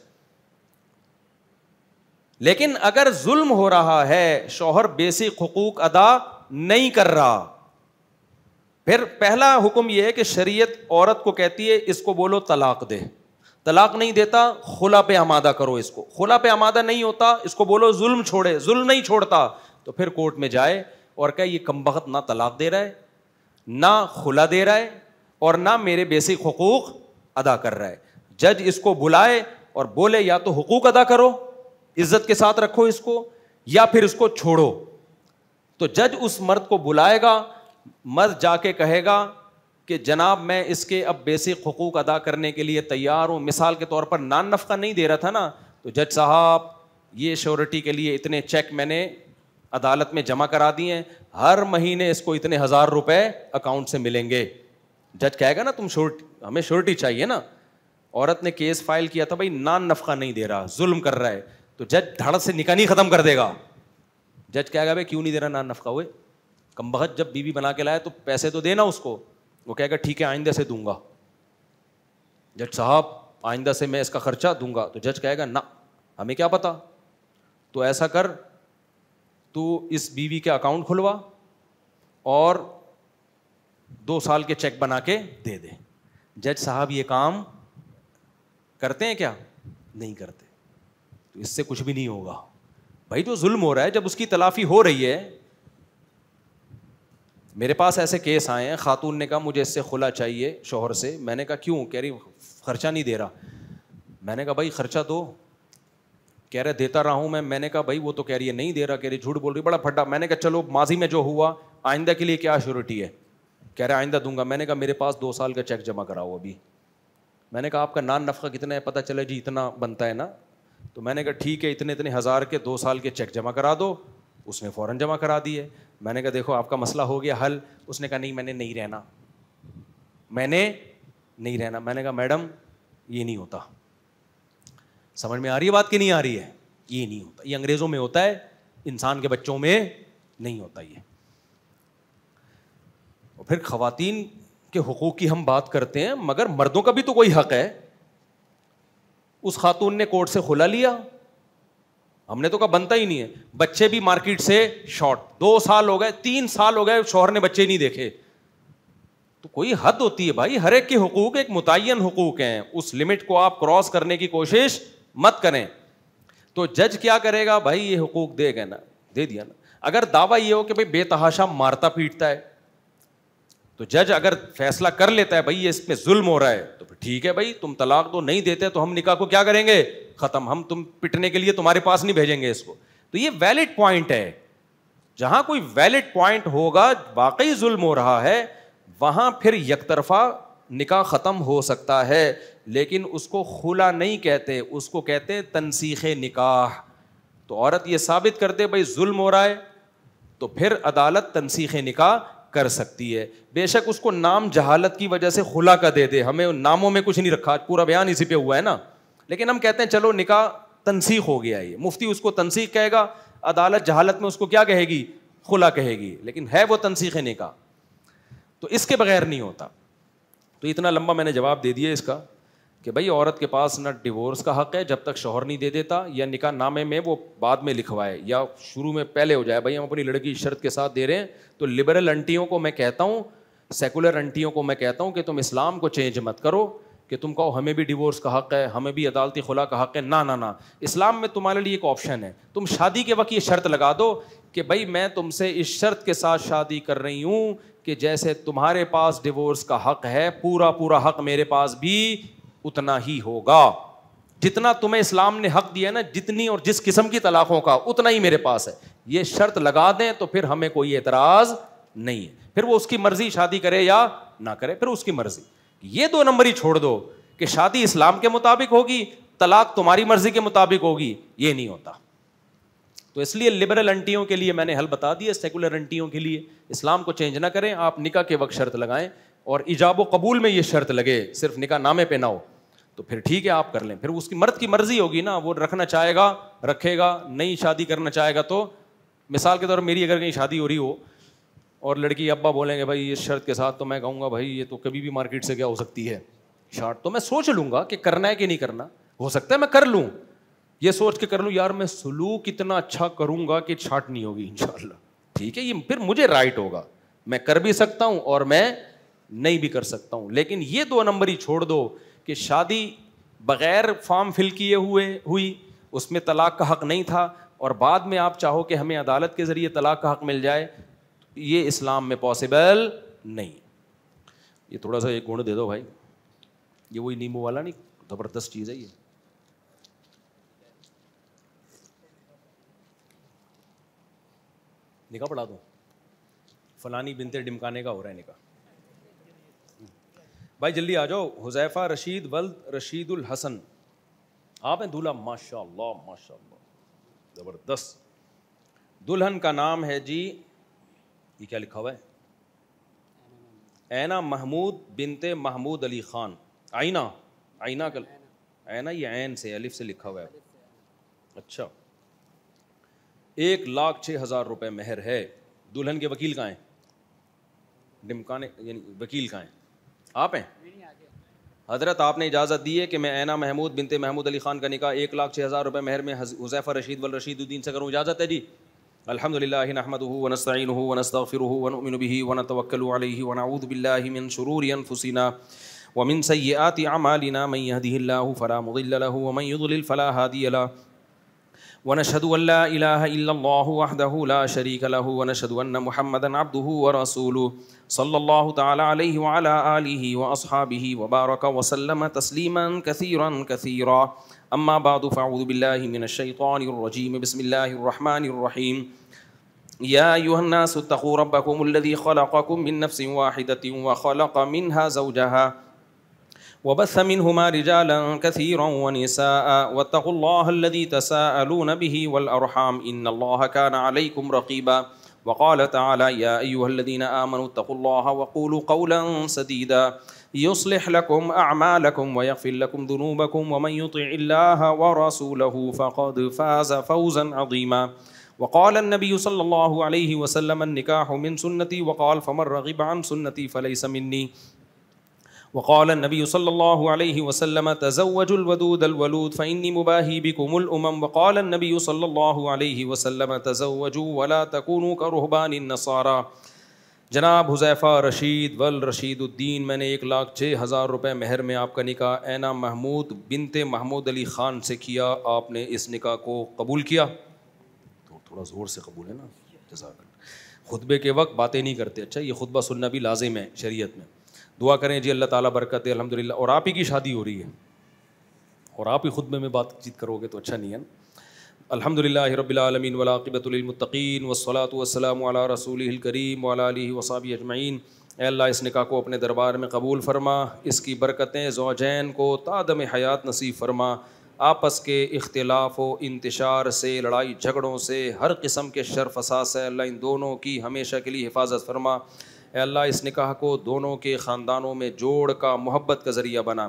لیکن اگر ظلم ہو رہا ہے، شوہر بیسک حقوق ادا نہیں کر رہا، پھر پہلا حکم یہ ہے کہ شریعت عورت کو کہتی ہے اس کو بولو طلاق دے. طلاق نہیں دیتا خلا پہ آمادہ کرو اس کو. خلا پہ آمادہ نہیں ہوتا اس کو بولو ظلم چھوڑے، ظلم نہیں چھوڑتا تو پھر کورٹ میں جائے اور کہے یہ کمبخت نہ طلاق دے رہا ہے، نہ خلا دے رہا ہے، اور نہ میرے بیسک حقوق ادا کر رہا ہے. جج اس کو بلائے اور بولے یا تو حقوق ادا کرو، عزت کے ساتھ رکھو اس کو، یا پھر اس کو چھوڑو. تو جج اس مرد کو بلائے گا، مرد جا کے کہے گا کہ جناب میں اس کے اب بیسک حقوق ادا کرنے کے لیے تیار ہوں. مثال کے طور پر نان نفقہ نہیں دے رہا تھا نا, تو جج صاحب یہ شیورٹی کے لیے اتنے چیک میں نے عدالت میں جمع کرا دیے ہیں, ہر مہینے اس کو اتنے 1000 روپے اکاؤنٹ سے ملیں گے. جج کہے گا نا تم شورٹی, ہمیں شورٹی چاہیے نا. عورت نے کیس فائل کیا تھا بھائی نان نفقہ نہیں دے رہا, ظلم کر رہا ہے, تو جج دھڑ سے نکاح نہیں ختم کر دے گا. جج کہے گا بھائی کیوں نہیں دے رہا نان نفقہ, ہوئے کم بخت جب بیوی بنا کے لائے تو پیسے تو دینا اس کو. وہ کہے گا ٹھیک ہے آئندہ سے دوں گا. جج صاحب آئندہ سے میں اس کا خرچہ دوں گا. تو جج کہے گا نہ ہمیں کیا پتا, تو ایسا کر تو اس بیوی کے اکاؤنٹ کھلوا اور 2 سال کے چیک بنا کے دے دے. جج صاحب یہ کام کرتے ہیں کیا؟ نہیں کرتے. تو اس سے کچھ بھی نہیں ہوگا بھائی, جو ظلم ہو رہا ہے جب اس کی تلافی ہو رہی ہے. میرے پاس ایسے کیس آئے ہیں, خاتون نے کہا مجھے اس سے خلا چاہیے شوہر سے. میں نے کہا کیوں؟ کہہ رہی خرچہ نہیں دے رہا. میں نے کہا بھائی خرچہ دو. کہہ رہے دیتا رہا ہوں میں نے کہا بھائی وہ تو کہہ رہی ہے نہیں دے رہا, کہہ رہی جھوٹ بول رہی, بڑا پھٹا. میں نے کہا چلو ماضی میں جو ہوا آئندہ کے لیے کیا شیورٹی ہے؟ کہہ رہے آئندہ دوں گا. میں نے کہا میرے پاس 2 سال کا چیک جمع کراؤ ابھی. میں نے کہا آپ کا نان نفقہ کتنا ہے؟ پتہ چلے جی اتنا بنتا ہے نا. تو میں نے کہا ٹھیک ہے اتنے 1000 کے 2 سال کے چیک جمع کرا دو. اس نے فوراً جمع کرا دیے. میں نے کہا دیکھو آپ کا مسئلہ ہو گیا حل. اس نے کہا نہیں میں نے نہیں رہنا, میں نے نہیں رہنا. میں نے کہا میڈم یہ نہیں ہوتا. سمجھ میں آ رہی ہے بات کہ نہیں آ رہی ہے؟ یہ نہیں ہوتا, یہ انگریزوں میں ہوتا ہے, انسان کے بچوں میں نہیں ہوتا یہ. اور پھر خواتین کے حقوق کی ہم بات کرتے ہیں, مگر مردوں کا بھی تو کوئی حق ہے. اس خاتون نے کورٹ سے خلا لیا, ہم نے تو کہا بنتا ہی نہیں ہے. بچے بھی مارکیٹ سے شارٹ, 2 سال ہو گئے 3 سال ہو گئے شوہر نے بچے نہیں دیکھے. تو کوئی حد ہوتی ہے بھائی, ہر ایک کے حقوق ایک متعین حقوق ہیں, اس لمٹ کو آپ کراس کرنے کی کوشش مت کریں. تو جج کیا کرے گا بھائی, یہ حقوق دے گا نا, دے دیا نا. اگر دعویٰ یہ ہو کہ بھائی بے تحاشا مارتا پیٹتا ہے, تو جج اگر فیصلہ کر لیتا ہے بھائی یہ اس میں ظلم ہو رہا ہے, تو ٹھیک ہے بھائی تم طلاق تو نہیں دیتے تو ہم نکاح کو کیا کریں گے, ختم. ہم تم پٹنے کے لیے تمہارے پاس نہیں بھیجیں گے اس کو. تو یہ ویلڈ پوائنٹ ہے. جہاں کوئی ویلڈ پوائنٹ ہوگا, واقعی ظلم ہو رہا ہے, وہاں پھر یک طرفہ نکاح ختم ہو سکتا ہے. لیکن اس کو خلا نہیں کہتے, اس کو کہتے ہیں تنسیخ نکاح. تو عورت یہ ثابت کر دے بھائی ظلم ہو رہا ہے, تو پھر عدالت تنسیخ نکاح کر سکتی ہے. بے شک اس کو نام جہالت کی وجہ سے خلا کا دے دے, ہمیں ناموں میں کچھ نہیں رکھا, پورا بیان اسی پہ ہوا ہے نا, لیکن ہم کہتے ہیں چلو نکاح تنسیخ ہو گیا. یہ مفتی اس کو تنسیخ کہے گا, عدالت جہالت میں اس کو کیا کہے گی, خلا کہے گی, لیکن ہے وہ تنسیخ نکاح. تو اس کے بغیر نہیں ہوتا. تو اتنا لمبا میں نے جواب دے دیا اس کا کہ بھائی عورت کے پاس نہ ڈیورس کا حق ہے جب تک شوہر نہیں دے دیتا, یا نکاح نامے میں وہ بعد میں لکھوائے یا شروع میں پہلے ہو جائے بھائی ہم اپنی لڑکی شرط کے ساتھ دے رہے ہیں. تو لبرل انٹیوں کو میں کہتا ہوں, سیکولر انٹیوں کو میں کہتا ہوں کہ تم اسلام کو چینج مت کرو کہ تم کہو ہمیں بھی ڈیورس کا حق ہے, ہمیں بھی عدالتی خلا کا حق ہے. نہ نہ نہ, اسلام میں تمہارے لیے ایک آپشن ہے. تم شادی کے وقت یہ شرط لگا دو کہ بھائی میں تم سے اس شرط کے ساتھ شادی کر رہی ہوں کہ جیسے تمہارے پاس ڈیورس کا حق ہے, پورا پورا حق میرے پاس بھی اتنا ہی ہوگا. جتنا تمہیں اسلام نے حق دیا ہے نا, جتنی اور جس قسم کی طلاقوں کا, اتنا ہی میرے پاس ہے. یہ شرط لگا دیں تو پھر ہمیں کوئی اعتراض نہیں ہے. پھر وہ اس کی مرضی شادی کرے یا نہ کرے, پھر اس کی مرضی. یہ 2 نمبر ہی چھوڑ دو کہ شادی اسلام کے مطابق ہوگی, طلاق تمہاری مرضی کے مطابق ہوگی, یہ نہیں ہوتا. تو اس لیے لبرل انٹیوں کے لیے میں نے حل بتا دیا, سیکولر انٹیوں کے لیے اسلام کو چینج نہ کریں. آپ نکاح کے وقت شرط لگائیں اور ایجاب و قبول میں یہ شرط لگے, صرف نکاح نامے پہ نہ ہو, تو پھر ٹھیک ہے آپ کر لیں. پھر اس کی مرد کی مرضی ہوگی نا, وہ رکھنا چاہے گا رکھے گا, نہیں شادی کرنا چاہے گا. تو مثال کے طور پر میری اگر کہیں شادی ہو رہی ہو اور لڑکی ابا بولیں گے بھائی اس شرط کے ساتھ, تو میں کہوں گا بھائی یہ تو کبھی بھی مارکیٹ سے کیا ہو سکتی ہے شارٹ. تو میں سوچ لوں گا کہ کرنا ہے کہ نہیں کرنا, ہو سکتا ہے میں کر لوں, یہ سوچ کے کر لوں یار میں سلوک اتنا اچھا کروں گا کہ چھاٹ نہیں ہوگی انشاءاللہ. ٹھیک ہے, یہ پھر مجھے رائٹ ہوگا, میں کر بھی سکتا ہوں اور میں نہیں بھی کر سکتا ہوں. لیکن یہ 2 نمبر ہی چھوڑ دو کہ شادی بغیر فارم فل کیے ہوئی, اس میں طلاق کا حق نہیں تھا, اور بعد میں آپ چاہو کہ ہمیں عدالت کے ذریعے طلاق کا حق مل جائے, یہ اسلام میں پاسبل نہیں. یہ تھوڑا سا ایک گن دے دو بھائی, یہ وہی نیمبو والا نہیں, زبردست چیز ہے یہ. نکاح پڑھا دو, فلانی بنتے ڈمکانے کا ہو رہا ہے نکاح. بھائی جلدی آ جاؤ. حذیفہ رشید ولد رشید الحسن, آپ ہیں دولہا؟ ماشاء اللہ ماشاء اللہ زبردست. دلہن کا نام ہے جی, یہ کیا لکھا ہوا ہے؟ اینا محمود بنت محمود علی خان. آئینہ, آئینہ کا اینا یہ عین سے الف سے لکھا ہوا ہے. اچھا, 1,06,000 روپے مہر ہے. دلہن کے وکیل کہاں ہیں؟ ڈمکانے یعنی وکیل کہاں ہیں؟ آپ ہیں حضرت. آپ نے اجازت دی ہے کہ میں اینا محمود بنت محمود علی خان کا نکاح 1,06,000 روپے مہر میں حذیفہ رشید والرشید الدین سے کروں, اجازت ہے جی؟ الحمدللہ نحمدہ ونستعینہ ونستغفرہ ونؤمن بہ ونتوکل علیہ ونعوذ باللہ من شرور انفسنا ومن سیئات اعمالنا من یہدہ اللہ فلا مضل له ومن یضلل فلا ہادی له ونشهد ان لا الہ الا اللہ وحدہ لا شریک له ونشهد ان محمدا عبدہ ورسولہ صلی اللہ تعالی علیہ وعلی آلہ واصحابہ وبارک وسلم تسلیما کثیرا کثیرا. اما بعد فاعوذ باللہ من الشیطان الرجیم. بسم اللہ الرحمن الرحیم. یا ایھا الناس اتقوا ربکم الذی خلقکم من نفس واحدۃ وخلق منها زوجها وبث منهما رجالا كثيرا ونساء واتقوا الله الذي تساءلون به والأرحام إن الله كان عليكم رقيبا. وقال تعالى يا أيها الذين آمنوا اتقوا الله وقولوا قولا سديدا يصلح لكم أعمالكم ويغفر لكم ذنوبكم ومن يطع الله ورسوله فقد فاز فوزا عظيما. وقال النبي صلى الله عليه وسلم النكاح من سنتي وقال فمن رغب عن سنتي فليس مني. وقال النبي صلى الله عليه وسلم تزوجوا الودود الولود فإني مباهي بكم الأمم. وقال النبي صلى الله عليه وسلم تزوجوا ولا تكونوا كرهبان النصارى. جناب حذیفہ رشید والرشید الدین, میں نے 1,06,000 روپے مہر میں آپ کا نکاح اینا محمود بنت محمود علی خان سے کیا. آپ نے اس نکاح کو قبول کیا؟ تو تھوڑا زور سے قبول ہے نا, جزاک اللہ. خطبے کے وقت باتیں نہیں کرتے. اچھا, یہ خطبہ سننا بھی لازم ہے شریعت میں. دعا کریں جی اللہ تعالیٰ برکت دے. الحمدللہ. اور آپ ہی کی شادی ہو رہی ہے اور آپ ہی خطبے میں بات چیت کرو گے تو اچھا نہیں ہے نا. الحمدللہ رب العالمین والعاقبۃ للمتقین والصلاۃ والسلام علی رسولہ الکریم وعلی آلہ وصحبہ اجمعین. اے اللہ اس نکاح کو اپنے دربار میں قبول فرما, اس کی برکتیں زوجین کو تادم حیات نصیب فرما. آپس کے اختلاف و انتشار سے, لڑائی جھگڑوں سے, ہر قسم کے شر فساد سے اللہ ان دونوں کی ہمیشہ کے لیے حفاظت فرما. اے اللہ اس نکاح کو دونوں کے خاندانوں میں جوڑ کا, محبت کا ذریعہ بنا,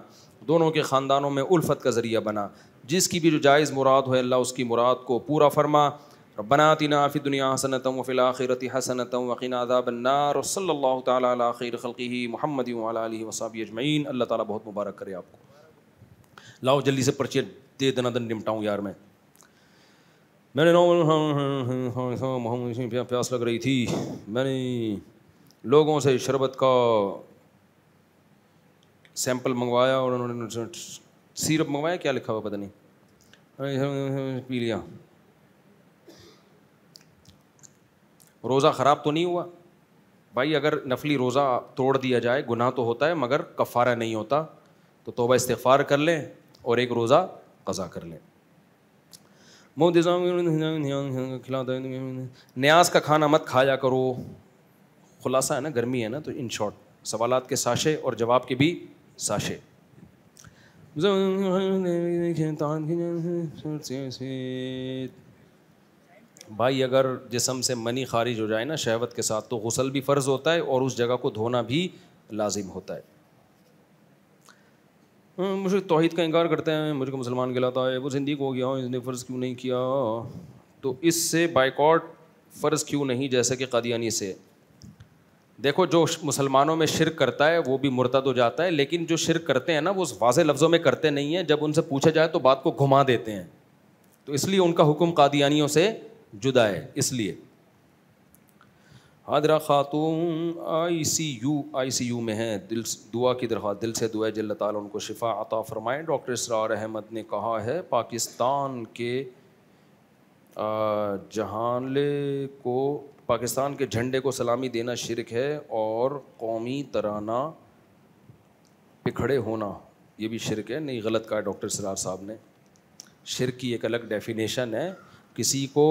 دونوں کے خاندانوں میں الفت کا ذریعہ بنا. جس کی بھی جو جائز مراد ہو اللہ اس کی مراد کو پورا فرما. ربنا آتنا فی الدنیا حسنۃ وفی الآخرۃ حسنۃ وقنا عذاب النار. وصلی اللہ تعالیٰ علی خیر خلقہ محمد وعلی آلہ وصحبہ اجمعین. اللہ تعالیٰ بہت مبارک کرے آپ کو. لاؤ جلدی سے پرچے دے دنا دن نمٹاؤں یار. میں نے پیاس لگ رہی تھی, میں نے لوگوں سے شربت کا سیمپل منگوایا اور انہوں نے سیرپ منگوایا, کیا لکھا ہوا پتہ نہیں, پی لیا. روزہ خراب تو نہیں ہوا بھائی؟ اگر نفلی روزہ توڑ دیا جائے گناہ تو ہوتا ہے مگر کفارہ نہیں ہوتا, تو توبہ استغفار کر لیں اور ایک روزہ قضا کر لیں. نیاز کا کھانا مت کھایا کرو. خلاصہ ہے نا, گرمی ہے نا, تو ان شارٹ سوالات کے ساشے اور جواب کے بھی ساشے. بھائی اگر جسم سے منی خارج ہو جائے نا شہوت کے ساتھ, تو غسل بھی فرض ہوتا ہے اور اس جگہ کو دھونا بھی لازم ہوتا ہے. مجھے توحید کا انکار کرتے ہیں, مجھ کو مسلمان کہلاتا ہے, وہ زندگی ہو گیا, اس نے فرض کیوں نہیں کیا؟ تو اس سے بائیکاٹ فرض کیوں نہیں جیسے کہ قادیانی سے؟ دیکھو جو مسلمانوں میں شرک کرتا ہے وہ بھی مرتد ہو جاتا ہے, لیکن جو شرک کرتے ہیں نا وہ واضح لفظوں میں کرتے نہیں ہیں, جب ان سے پوچھا جائے تو بات کو گھما دیتے ہیں, تو اس لیے ان کا حکم قادیانیوں سے جدا ہے. اس لیے حاضرہ خاتون آئی سی یو میں ہیں, دل دعا کی درخواست, دل سے دعا ہے اللہ تعالیٰ ان کو شفا عطا فرمائیں. ڈاکٹر اسرار احمد نے کہا ہے پاکستان کے جھنڈے کو سلامی دینا شرک ہے اور قومی ترانہ پہ کھڑے ہونا یہ بھی شرک ہے. نہیں, غلط کہا ہے ڈاکٹر اسرار صاحب نے. شرک کی ایک الگ ڈیفینیشن ہے, کسی کو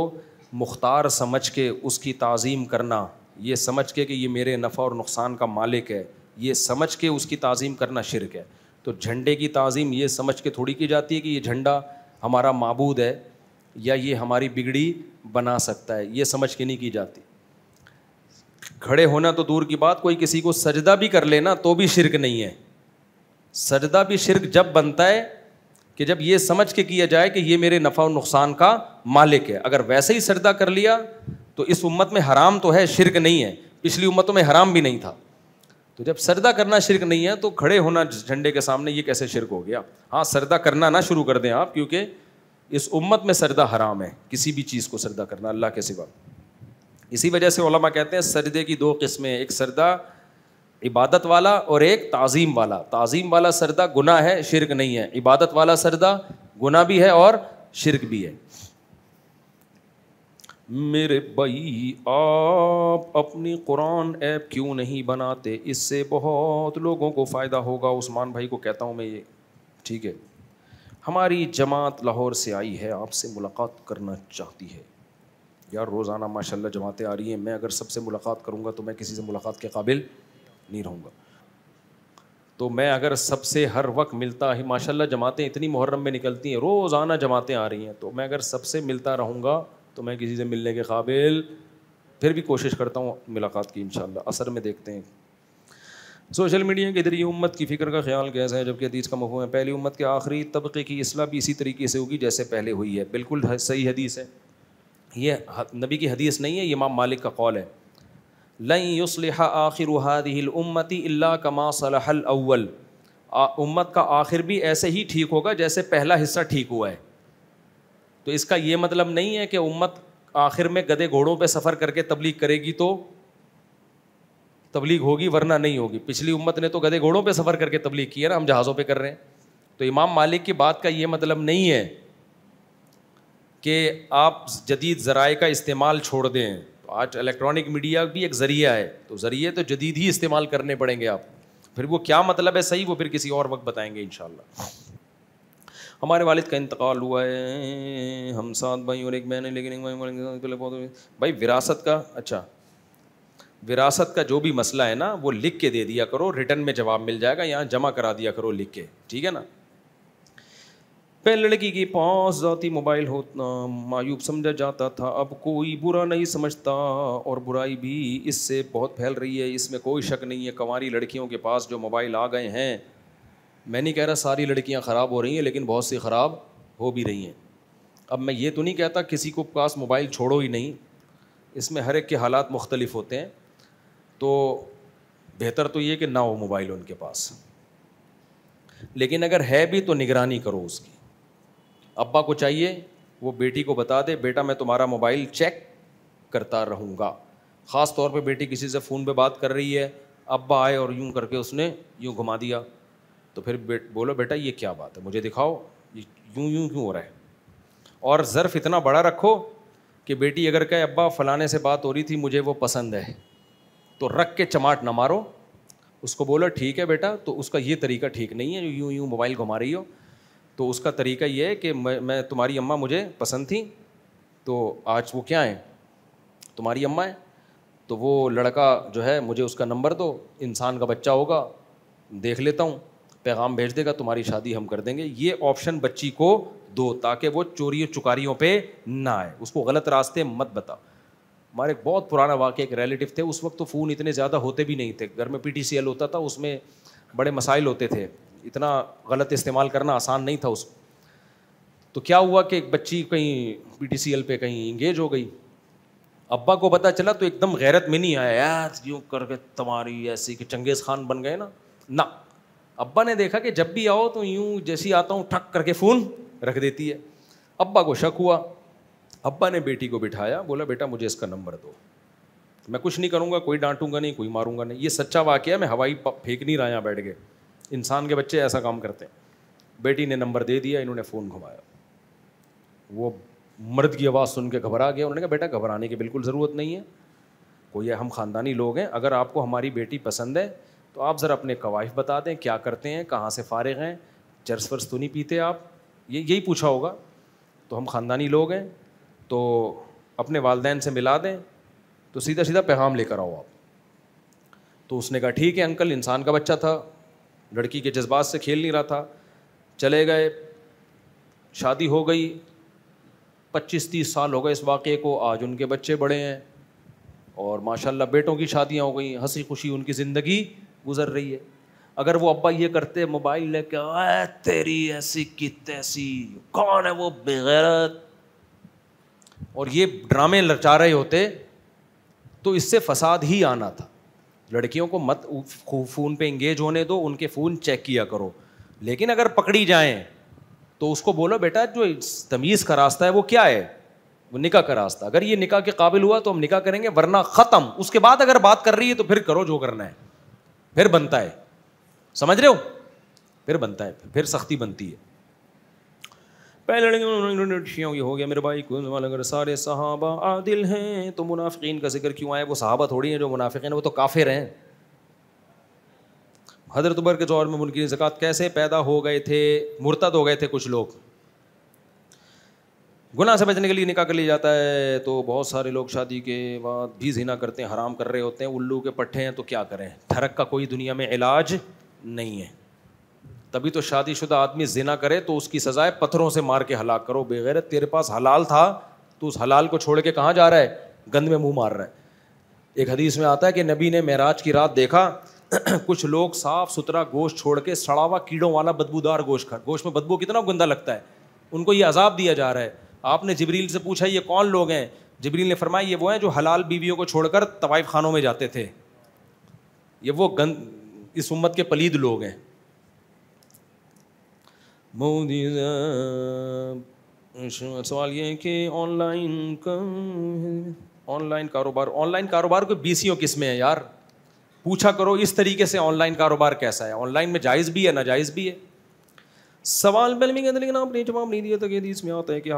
مختار سمجھ کے اس کی تعظیم کرنا, یہ سمجھ کے کہ یہ میرے نفع اور نقصان کا مالک ہے, یہ سمجھ کے اس کی تعظیم کرنا شرک ہے. تو جھنڈے کی تعظیم یہ سمجھ کے تھوڑی کی جاتی ہے کہ یہ جھنڈا ہمارا معبود ہے یا یہ ہماری بگڑی بنا سکتا ہے, یہ سمجھ کے نہیں کی جاتی. کھڑے ہونا تو دور کی بات, کوئی کسی کو سجدہ بھی کر لینا تو بھی شرک نہیں ہے. سجدہ بھی شرک جب بنتا ہے کہ جب یہ سمجھ کے کیا جائے کہ یہ میرے نفع و نقصان کا مالک ہے. اگر ویسے ہی سجدہ کر لیا تو اس امت میں حرام تو ہے, شرک نہیں ہے. پچھلی امتوں میں حرام بھی نہیں تھا. تو جب سجدہ کرنا شرک نہیں ہے تو کھڑے ہونا جھنڈے کے سامنے یہ کیسے شرک ہو گیا؟ ہاں سجدہ کرنا نہ شروع کر دیں آپ, کیونکہ اس امت میں سجدہ حرام ہے, کسی بھی چیز کو سجدہ کرنا اللہ کے سوا. اسی وجہ سے علماء کہتے ہیں سجدے کی دو قسمیں, ایک سجدہ عبادت والا اور ایک تعظیم والا. تعظیم والا سجدہ گناہ ہے, شرک نہیں ہے. عبادت والا سجدہ گناہ بھی ہے اور شرک بھی ہے. میرے بھائی آپ اپنی قرآن ایپ کیوں نہیں بناتے؟ اس سے بہت لوگوں کو فائدہ ہوگا. عثمان بھائی کو کہتا ہوں میں یہ, ٹھیک ہے. ہماری جماعت لاہور سے آئی ہے, آپ سے ملاقات کرنا چاہتی ہے. یار روزانہ ماشاء اللہ جماعتیں آ رہی ہیں, میں اگر سب سے ملاقات کروں گا تو میں کسی سے ملاقات کے قابل نہیں رہوں گا. تو میں اگر سب سے ہر وقت ملتا ہی, ماشاء اللہ جماعتیں اتنی محرم میں نکلتی ہیں, روزانہ جماعتیں آ رہی ہیں, تو میں اگر سب سے ملتا رہوں گا تو میں کسی سے ملنے کے قابل, پھر بھی کوشش کرتا ہوں ملاقات کی انشاءاللہ. اثر میں دیکھتے ہیں. سوشل میڈیا کے ذریعے امت کی فکر کا خیال کیسا ہے جبکہ حدیث کا مفہوم ہے پہلی امت کے آخری طبقے کی اصلاح بھی اسی طریقے سے ہوگی جیسے پہلے ہوئی ہے. بالکل صحیح حدیث ہے, یہ نبی کی حدیث نہیں ہے, یہ امام مالک کا قول ہے. لن یصلح آخر هذه الامت الا كما صلح الاول. امت کا آخر بھی ایسے ہی ٹھیک ہوگا جیسے پہلا حصہ ٹھیک ہوا ہے. تو اس کا یہ مطلب نہیں ہے کہ امت آخر میں گدھے گھوڑوں پہ سفر کر کے تبلیغ کرے گی تو تبلیغ ہوگی, ورنہ نہیں ہوگی. پچھلی امت نے تو گدھے گھوڑوں پہ سفر کر کے تبلیغ کی ہے نا, ہم جہازوں پہ کر رہے ہیں. تو امام مالک کی بات کا یہ مطلب نہیں ہے کہ آپ جدید ذرائع کا استعمال چھوڑ دیں. آج الیکٹرانک میڈیا بھی ایک ذریعہ ہے, تو ذریعے تو جدید ہی استعمال کرنے پڑیں گے آپ. پھر وہ کیا مطلب ہے صحیح, وہ پھر کسی اور وقت بتائیں گے انشاءاللہ. ہمارے والد کا انتقال ہوا ہے, ہم 7 بھائی اور ایک بہن ہے, لیکن بھائی وراثت کا, اچھا وراثت کا جو بھی مسئلہ ہے نا وہ لکھ کے دے دیا کرو, ریٹرن میں جواب مل جائے گا, یہاں جمع کرا دیا کرو لکھ کے, ٹھیک ہے نا. پہلے لڑکی کے پاس ذاتی موبائل ہونا معیوب سمجھا جاتا تھا, اب کوئی برا نہیں سمجھتا, اور برائی بھی اس سے بہت پھیل رہی ہے, اس میں کوئی شک نہیں ہے. کنواری لڑکیوں کے پاس جو موبائل آ گئے ہیں, میں نہیں کہہ رہا ساری لڑکیاں خراب ہو رہی ہیں, لیکن بہت سی خراب ہو بھی رہی ہیں. اب میں یہ تو نہیں کہتا کسی کو پاس موبائل چھوڑو ہی نہیں, اس میں ہر ایک کے حالات مختلف ہوتے ہیں. تو بہتر تو یہ کہ نہ ہو موبائل ان کے پاس, لیکن اگر ہے بھی تو نگرانی کرو اس کی. ابا کو چاہیے وہ بیٹی کو بتا دے, بیٹا میں تمہارا موبائل چیک کرتا رہوں گا. خاص طور پہ بیٹی کسی سے فون پہ بات کر رہی ہے, ابا آئے اور یوں کر کے اس نے یوں گھما دیا, تو پھر بولو بیٹا یہ کیا بات ہے, مجھے دکھاؤ یوں یوں کیوں ہو رہا ہے. اور ظرف اتنا بڑا رکھو کہ بیٹی اگر کہے ابا فلانے سے بات ہو رہی تھی مجھے وہ پسند ہے, تو رکھ کے چماٹ نہ مارو, اس کو بولو ٹھیک ہے بیٹا, تو اس کا یہ طریقہ ٹھیک نہیں ہے یوں یوں موبائل گھما رہی ہو. تو اس کا طریقہ یہ ہے کہ میں تمہاری اماں مجھے پسند تھی, تو آج وہ کیا ہیں تمہاری اماں ہیں, تو وہ لڑکا جو ہے مجھے اس کا نمبر دو, انسان کا بچہ ہوگا, دیکھ لیتا ہوں, پیغام بھیج دے گا, تمہاری شادی ہم کر دیں گے. یہ آپشن بچی کو دو تاکہ وہ چوریوں چکاریوں پہ نہ آئے, اس کو غلط راستے مت بتا. ہمارے ایک بہت پرانا واقعہ, ایک ریلیٹیو تھے, اس وقت تو فون اتنے زیادہ ہوتے بھی نہیں تھے, گھر میں PTCL ہوتا تھا, اس میں بڑے مسائل ہوتے تھے, اتنا غلط استعمال کرنا آسان نہیں تھا اس. تو کیا ہوا کہ ایک بچی کہیں PTCL پہ کہیں انگیج ہو گئی. ابا کو پتہ چلا تو ایک دم غیرت میں نہیں آیا, یار یوں کر کے تمہاری ایسی کہ چنگیز خان بن گئے نا. ابا نے دیکھا کہ جب بھی آؤ تو یوں جیسی آتا ہوں ٹھک کر کے فون رکھ دیتی ہے. ابا کو شک ہوا, ابا نے بیٹی کو بٹھایا, بولا بیٹا مجھے اس کا نمبر دو, میں کچھ نہیں کروں گا, کوئی ڈانٹوں گا نہیں, کوئی ماروں گا نہیں. یہ سچا واقعہ ہے, میں ہوائی پھینک نہیں رہا یہاں بیٹھ کے, انسان کے بچے ایسا کام کرتے ہیں. بیٹی نے نمبر دے دیا, انہوں نے فون گھمایا. وہ مرد کی آواز سن کے گھبرا گیا. انہوں نے کہا بیٹا گھبرانے کی بالکل ضرورت نہیں ہے, کوئی ہم خاندانی لوگ ہیں, اگر آپ کو ہماری بیٹی پسند ہے تو آپ ذرا اپنے قوائف بتا دیں, کیا کرتے ہیں, کہاں سے فارغ ہیں, چرس ورس تو نہیں پیتے آپ, یہی پوچھا ہوگا. تو ہم خاندانی لوگ ہیں, تو اپنے والدین سے ملا دیں, تو سیدھا سیدھا پیغام لے کر آؤ آپ. تو اس نے کہا ٹھیک ہے انکل, انسان کا بچہ تھا, لڑکی کے جذبات سے کھیل نہیں رہا تھا. چلے گئے, شادی ہو گئی, 25-30 سال ہو گئے اس واقعے کو. آج ان کے بچے بڑے ہیں اور ماشاء اللہ بیٹوں کی شادیاں ہو گئی, ہنسی خوشی ان کی زندگی گزر رہی ہے. اگر وہ ابا یہ کرتے موبائل لے کے, تیری ایسی کی تیسی, کون ہے وہ بغیرت, اور یہ ڈرامے لچا رہے ہوتے, تو اس سے فساد ہی آنا تھا. لڑکیوں کو مت فون پہ انگیج ہونے دو, ان کے فون چیک کیا کرو. لیکن اگر پکڑی جائیں تو اس کو بولو بیٹا جو تمیز کا راستہ ہے وہ کیا ہے, وہ نکاح کا راستہ. اگر یہ نکاح کے قابل ہوا تو ہم نکاح کریں گے, ورنہ ختم. اس کے بعد اگر بات کر رہی ہے تو پھر کرو جو کرنا ہے, پھر بنتا ہے, سمجھ رہے ہو, پھر بنتا ہے, پھر سختی بنتی ہے. پہلے یہ ہو گیا میرے بھائی, اگر سارے صحابہ عادل ہیں تو منافقین کا ذکر کیوں آیا؟ وہ صحابہ تھوڑی ہیں جو منافقین, وہ تو کافر ہیں. حضرت عمر کے دور میں منکرین زکوٰۃ کیسے پیدا ہو گئے تھے؟ مرتد ہو گئے تھے کچھ لوگ. گناہ سے بچنے کے لیے نکاح کر لیا جاتا ہے, تو بہت سارے لوگ شادی کے بعد بھی زنا کرتے ہیں, حرام کر رہے ہوتے ہیں, الو کے پٹھے ہیں, تو کیا کریں؟ ٹھرک کا کوئی دنیا میں علاج نہیں ہے. تبھی تو شادی شدہ آدمی زنا کرے تو اس کی سزائے پتھروں سے مار کے ہلاک کرو. بغیرت, تیرے پاس حلال تھا تو اس حلال کو چھوڑ کے کہاں جا رہا ہے؟ گند میں منہ مار رہا ہے. ایک حدیث میں آتا ہے کہ نبی نے معراج کی رات دیکھا کچھ لوگ صاف ستھرا گوشت چھوڑ کے سڑا ہوا کیڑوں والا بدبودار گوشت کھا. گوشت میں بدبو کتنا گندا لگتا ہے, ان کو یہ عذاب دیا جا رہا ہے. آپ نے جبریل سے پوچھا یہ کون لوگ ہیں؟ جبریل نے فرمایا یہ وہ ہیں جو حلال بیویوں کو چھوڑ کر طوائف خانوں میں جاتے تھے, یہ وہ اس امت کے پلید لوگ ہیں. سوال یہ ہے کہ آن لائن کاروبار کو بیسیوں قسمیں ہیں یار, پوچھا کرو اس طریقے سے آن لائن کاروبار کیسا ہے. آن لائن میں جائز بھی ہے ناجائز بھی ہے. سوال پہلے میں کہتے لیکن آپ نے جواب نہیں دیا تھا کہ حدیث میں آتا ہے کہ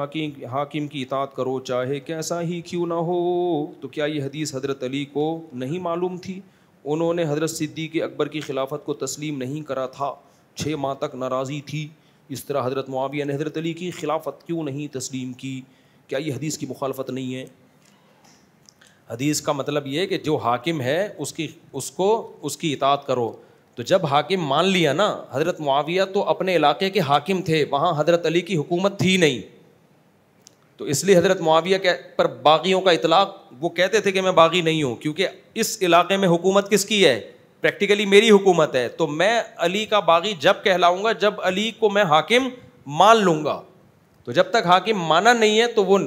حاکم کی اطاعت کرو چاہے کیسا ہی کیوں نہ ہو. تو کیا یہ حدیث حضرت علی کو نہیں معلوم تھی؟ انہوں نے حضرت صدیق اکبر کی خلافت کو تسلیم نہیں کرا تھا, 6 ماہ تک ناراضی تھی. اس طرح حضرت معاویہ نے حضرت علی کی خلافت کیوں نہیں تسلیم کی؟ کیا یہ حدیث کی مخالفت نہیں ہے؟ حدیث کا مطلب یہ ہے کہ جو حاکم ہے اس کی اطاعت کرو. تو جب حاکم مان لیا نا, حضرت معاویہ تو اپنے علاقے کے حاکم تھے, وہاں حضرت علی کی حکومت تھی نہیں, تو اس لیے حضرت معاویہ پر باغیوں کا اطلاق, وہ کہتے تھے کہ میں باغی نہیں ہوں, کیونکہ اس علاقے میں حکومت کس کی ہے؟ پریکٹیکلی میری حکومت ہے. تو میں علی کا باغی جب کہلاؤں گا جب علی کو میں حاکم مان لوں گا. تو جب تک حاکم مانا نہیں ہے تو وہ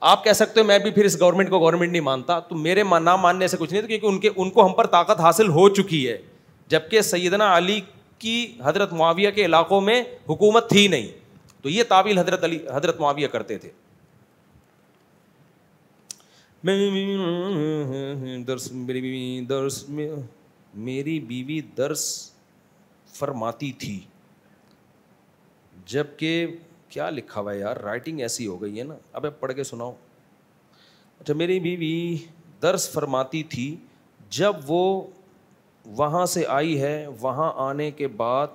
آپ کہہ سکتے ہو میں بھی پھر اس گورنمنٹ کو گورنمنٹ نہیں مانتا, تو میرے نہ ماننے سے کچھ نہیں, کیونکہ ان کو ہم پر طاقت حاصل ہو چکی ہے, جبکہ سیدنا علی کی حضرت معاویہ کے علاقوں میں حکومت تھی نہیں. تو یہ تعویل حضرت معاویہ کرتے تھے. میری بیوی درس فرماتی تھی, جبکہ کیا لکھا ہوا ہے یار, رائٹنگ ایسی ہو گئی ہے نا. اب پڑھ کے سناؤ. اچھا, میری بیوی درس فرماتی تھی, جب وہ وہاں سے آئی ہے وہاں آنے کے بعد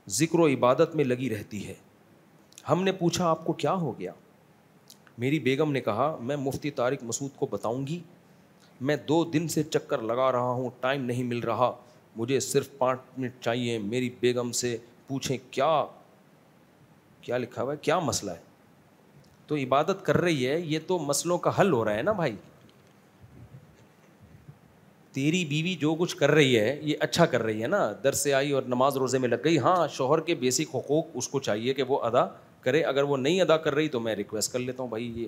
ذکر و عبادت میں لگی رہتی ہے. ہم نے پوچھا آپ کو کیا ہو گیا؟ میری بیگم نے کہا میں مفتی طارق مسعود کو بتاؤں گی, میں 2 دن سے چکر لگا رہا ہوں, ٹائم نہیں مل رہا, مجھے صرف 5 منٹ چاہیے. میری بیگم سے پوچھیں کیا لکھا ہوا ہے, کیا مسئلہ ہے؟ تو عبادت کر رہی ہے, یہ تو مسئلوں کا حل ہو رہا ہے نا بھائی. تیری بیوی جو کچھ کر رہی ہے یہ اچھا کر رہی ہے نا, درس سے آئی اور نماز روزے میں لگ گئی. ہاں, شوہر کے بیسک حقوق اس کو چاہیے کہ وہ ادا کرے. اگر وہ نہیں ادا کر رہی تو میں ریکویسٹ کر لیتا ہوں بھائی, یہ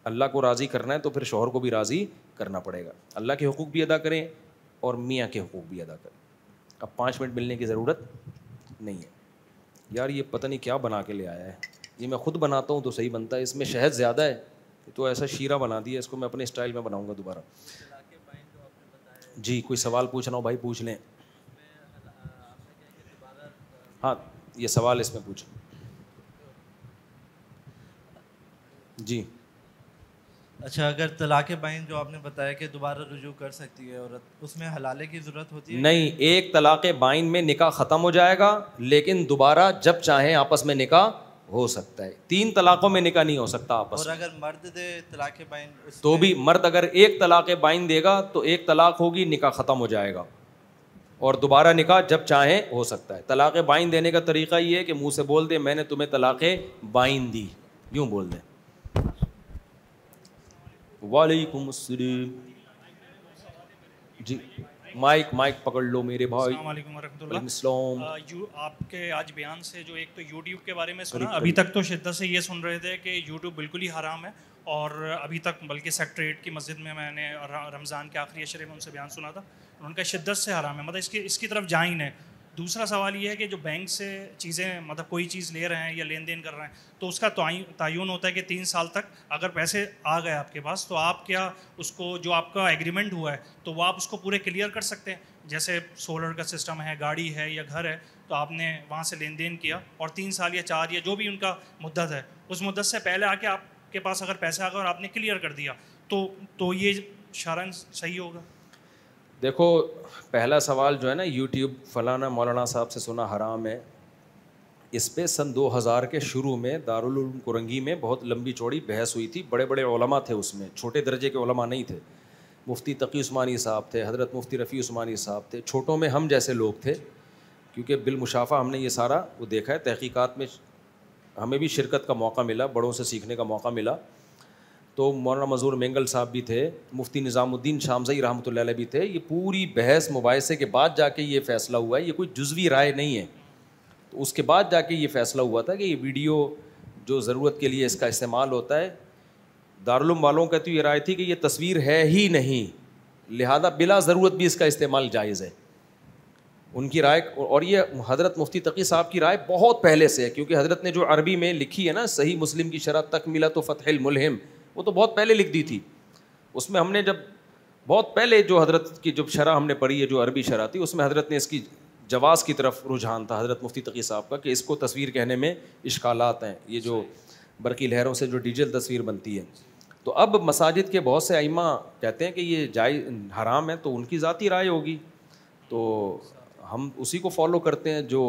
اللہ کو راضی کرنا ہے تو پھر شوہر کو بھی راضی کرنا پڑے گا. اللہ کے حقوق بھی ادا کریں اور میاں کے حقوق بھی ادا کریں. اب 5 منٹ ملنے کی ضرورت نہیں ہے. یار یہ پتہ نہیں کیا بنا کے لے آیا ہے, یہ میں خود بناتا ہوں تو صحیح بنتا ہے, اس میں شہد زیادہ ہے تو ایسا شیرہ بنا دیا, اس کو میں اپنے اسٹائل میں بناؤں گا دوبارہ. جی کوئی سوال پوچھنا ہو بھائی پوچھ لیں. ہاں یہ سوال اس میں پوچھیں. جی اچھا, اگر طلاق بائن جو آپ نے بتایا کہ دوبارہ رجوع کر سکتی ہے عورت, اس میں حلالے کی ضرورت ہوتی ہے؟ نہیں, ایک طلاق بائن میں نکاح ختم ہو جائے گا, لیکن دوبارہ جب چاہیں آپس میں نکاح ہو سکتا ہے, 3 طلاقوں میں نکاح نہیں ہو سکتا آپس اور میں. اگر مرد دے طلاق بائن تو بھی مرد اگر 1 طلاق بائن دے گا تو 1 طلاق ہوگی, نکاح ختم ہو جائے گا, اور دوبارہ نکاح جب چاہیں ہو سکتا ہے. طلاق بائن دینے کا طریقہ یہ ہے کہ منہ سے بول دے میں نے تمہیں طلاق بائن دی, یوں بول دیں. وعلیکم السلام. جی مائک پکڑ لو میرے بھائی. السلام علیکم ورحمۃ اللہ. وعلیکم السلام. آپ کے آج بیان سے جو ایک تو یوٹیوب کے بارے میں سنا, ابھی تک تو شدت سے یہ سن رہے تھے کہ یوٹیوب بالکل ہی حرام ہے, اور ابھی تک بلکہ سیکٹر 8 کی مسجد میں نے رمضان کے آخری عشرے میں ان سے بیان سنا تھا, ان کا شدت سے حرام ہے, مطلب اس کی طرف جائیں نہیں. دوسرا سوال یہ ہے کہ جو بینک سے چیزیں مطلب کوئی چیز لے رہے ہیں یا لین دین کر رہے ہیں تو اس کا تعین ہوتا ہے کہ 3 سال تک اگر پیسے آ گئے آپ کے پاس تو آپ کیا اس کو جو آپ کا ایگریمنٹ ہوا ہے تو وہ آپ اس کو پورے کلیئر کر سکتے ہیں. جیسے سولر کا سسٹم ہے, گاڑی ہے یا گھر ہے, تو آپ نے وہاں سے لین دین کیا اور 3 سال یا 4 یا جو بھی ان کا مدت ہے اس مدت سے پہلے آ کے آپ کے پاس اگر پیسہ آ گیا اور آپ نے کلیئر کر دیا تو یہ شرعاً صحیح ہوگا؟ دیکھو پہلا سوال جو ہے نا, یوٹیوب فلانا مولانا صاحب سے سنا حرام ہے, اس پہ سن 2000 کے شروع میں دارالعلوم کرنگی میں بہت لمبی چوڑی بحث ہوئی تھی. بڑے بڑے علماء تھے اس میں, چھوٹے درجے کے علماء نہیں تھے. مفتی تقی عثمانی صاحب تھے, حضرت مفتی رفیع عثمانی صاحب تھے, چھوٹوں میں ہم جیسے لوگ تھے, کیونکہ بالمشافہ ہم نے یہ سارا وہ دیکھا ہے. تحقیقات میں ہمیں بھی شرکت کا موقع ملا, بڑوں سے سیکھنے کا موقع ملا. تو مولانا منظور مینگل صاحب بھی تھے, مفتی نظام الدین شامزئی رحمۃ اللہ علیہ بھی تھے. یہ پوری بحث مباحثے کے بعد جا کے یہ فیصلہ ہوا ہے, یہ کوئی جزوی رائے نہیں ہے. تو اس کے بعد جا کے یہ فیصلہ ہوا تھا کہ یہ ویڈیو جو ضرورت کے لیے اس کا استعمال ہوتا ہے, دارالعلوم والوں کا تو یہ رائے تھی کہ یہ تصویر ہے ہی نہیں, لہذا بلا ضرورت بھی اس کا استعمال جائز ہے. ان کی رائے, اور یہ حضرت مفتی تقی صاحب کی رائے بہت پہلے سے ہے, کیونکہ حضرت نے جو عربی میں لکھی ہے نا صحیح مسلم کی شرح تکملۃ فتح الملہم, وہ تو بہت پہلے لکھ دی تھی. اس میں ہم نے جب بہت پہلے جو حضرت کی جب شرح ہم نے پڑھی ہے, جو عربی شرح تھی, اس میں حضرت نے اس کی جواز کی طرف رجحان تھا حضرت مفتی تقی صاحب کا, کہ اس کو تصویر کہنے میں اشکالات ہیں, یہ جو برقی لہروں سے جو ڈیجیٹل تصویر بنتی ہے. تو اب مساجد کے بہت سے ائمہ کہتے ہیں کہ یہ جائز حرام ہے, تو ان کی ذاتی رائے ہوگی, تو ہم اسی کو فالو کرتے ہیں جو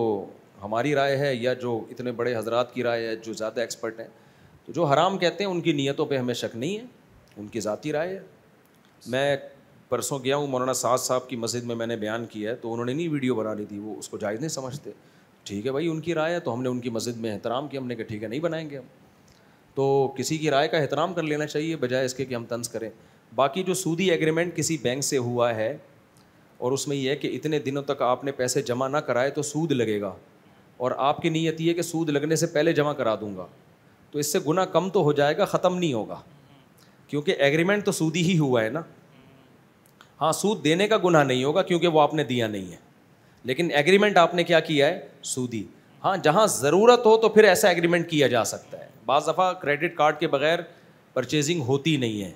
ہماری رائے ہے یا جو اتنے بڑے حضرات کی رائے ہے جو زیادہ ایکسپرٹ ہیں. تو جو حرام کہتے ہیں ان کی نیتوں پہ ہمیں شک نہیں ہے, ان کی ذاتی رائے ہے. میں پرسوں گیا ہوں مولانا سعد صاحب کی مسجد میں نے بیان کیا ہے, تو انہوں نے نہیں ویڈیو بنا لی تھی, وہ اس کو جائز نہیں سمجھتے. ٹھیک ہے بھائی, ان کی رائے ہے, تو ہم نے ان کی مسجد میں احترام کیا, ہم نے کہا ٹھیک ہے نہیں بنائیں گے ہم. تو کسی کی رائے کا احترام کر لینا چاہیے بجائے اس کے کہ ہم طنز کریں. باقی جو سودی ایگریمنٹ کسی بینک سے ہوا ہے اور اس میں یہ ہے کہ اتنے دنوں تک آپ نے پیسے جمع نہ کرائے تو سود لگے گا, اور آپ کی نیت یہ ہے کہ سود لگنے سے پہلے جمع کرا دوں گا, تو اس سے گناہ کم تو ہو جائے گا, ختم نہیں ہوگا, کیونکہ ایگریمنٹ تو سودی ہی ہوا ہے نا. ہاں سود دینے کا گناہ نہیں ہوگا کیونکہ وہ آپ نے دیا نہیں ہے, لیکن ایگریمنٹ آپ نے کیا کیا ہے, سودی. ہاں جہاں ضرورت ہو تو پھر ایسا ایگریمنٹ کیا جا سکتا ہے. بعض دفعہ کریڈٹ کارڈ کے بغیر پرچیزنگ ہوتی نہیں ہے,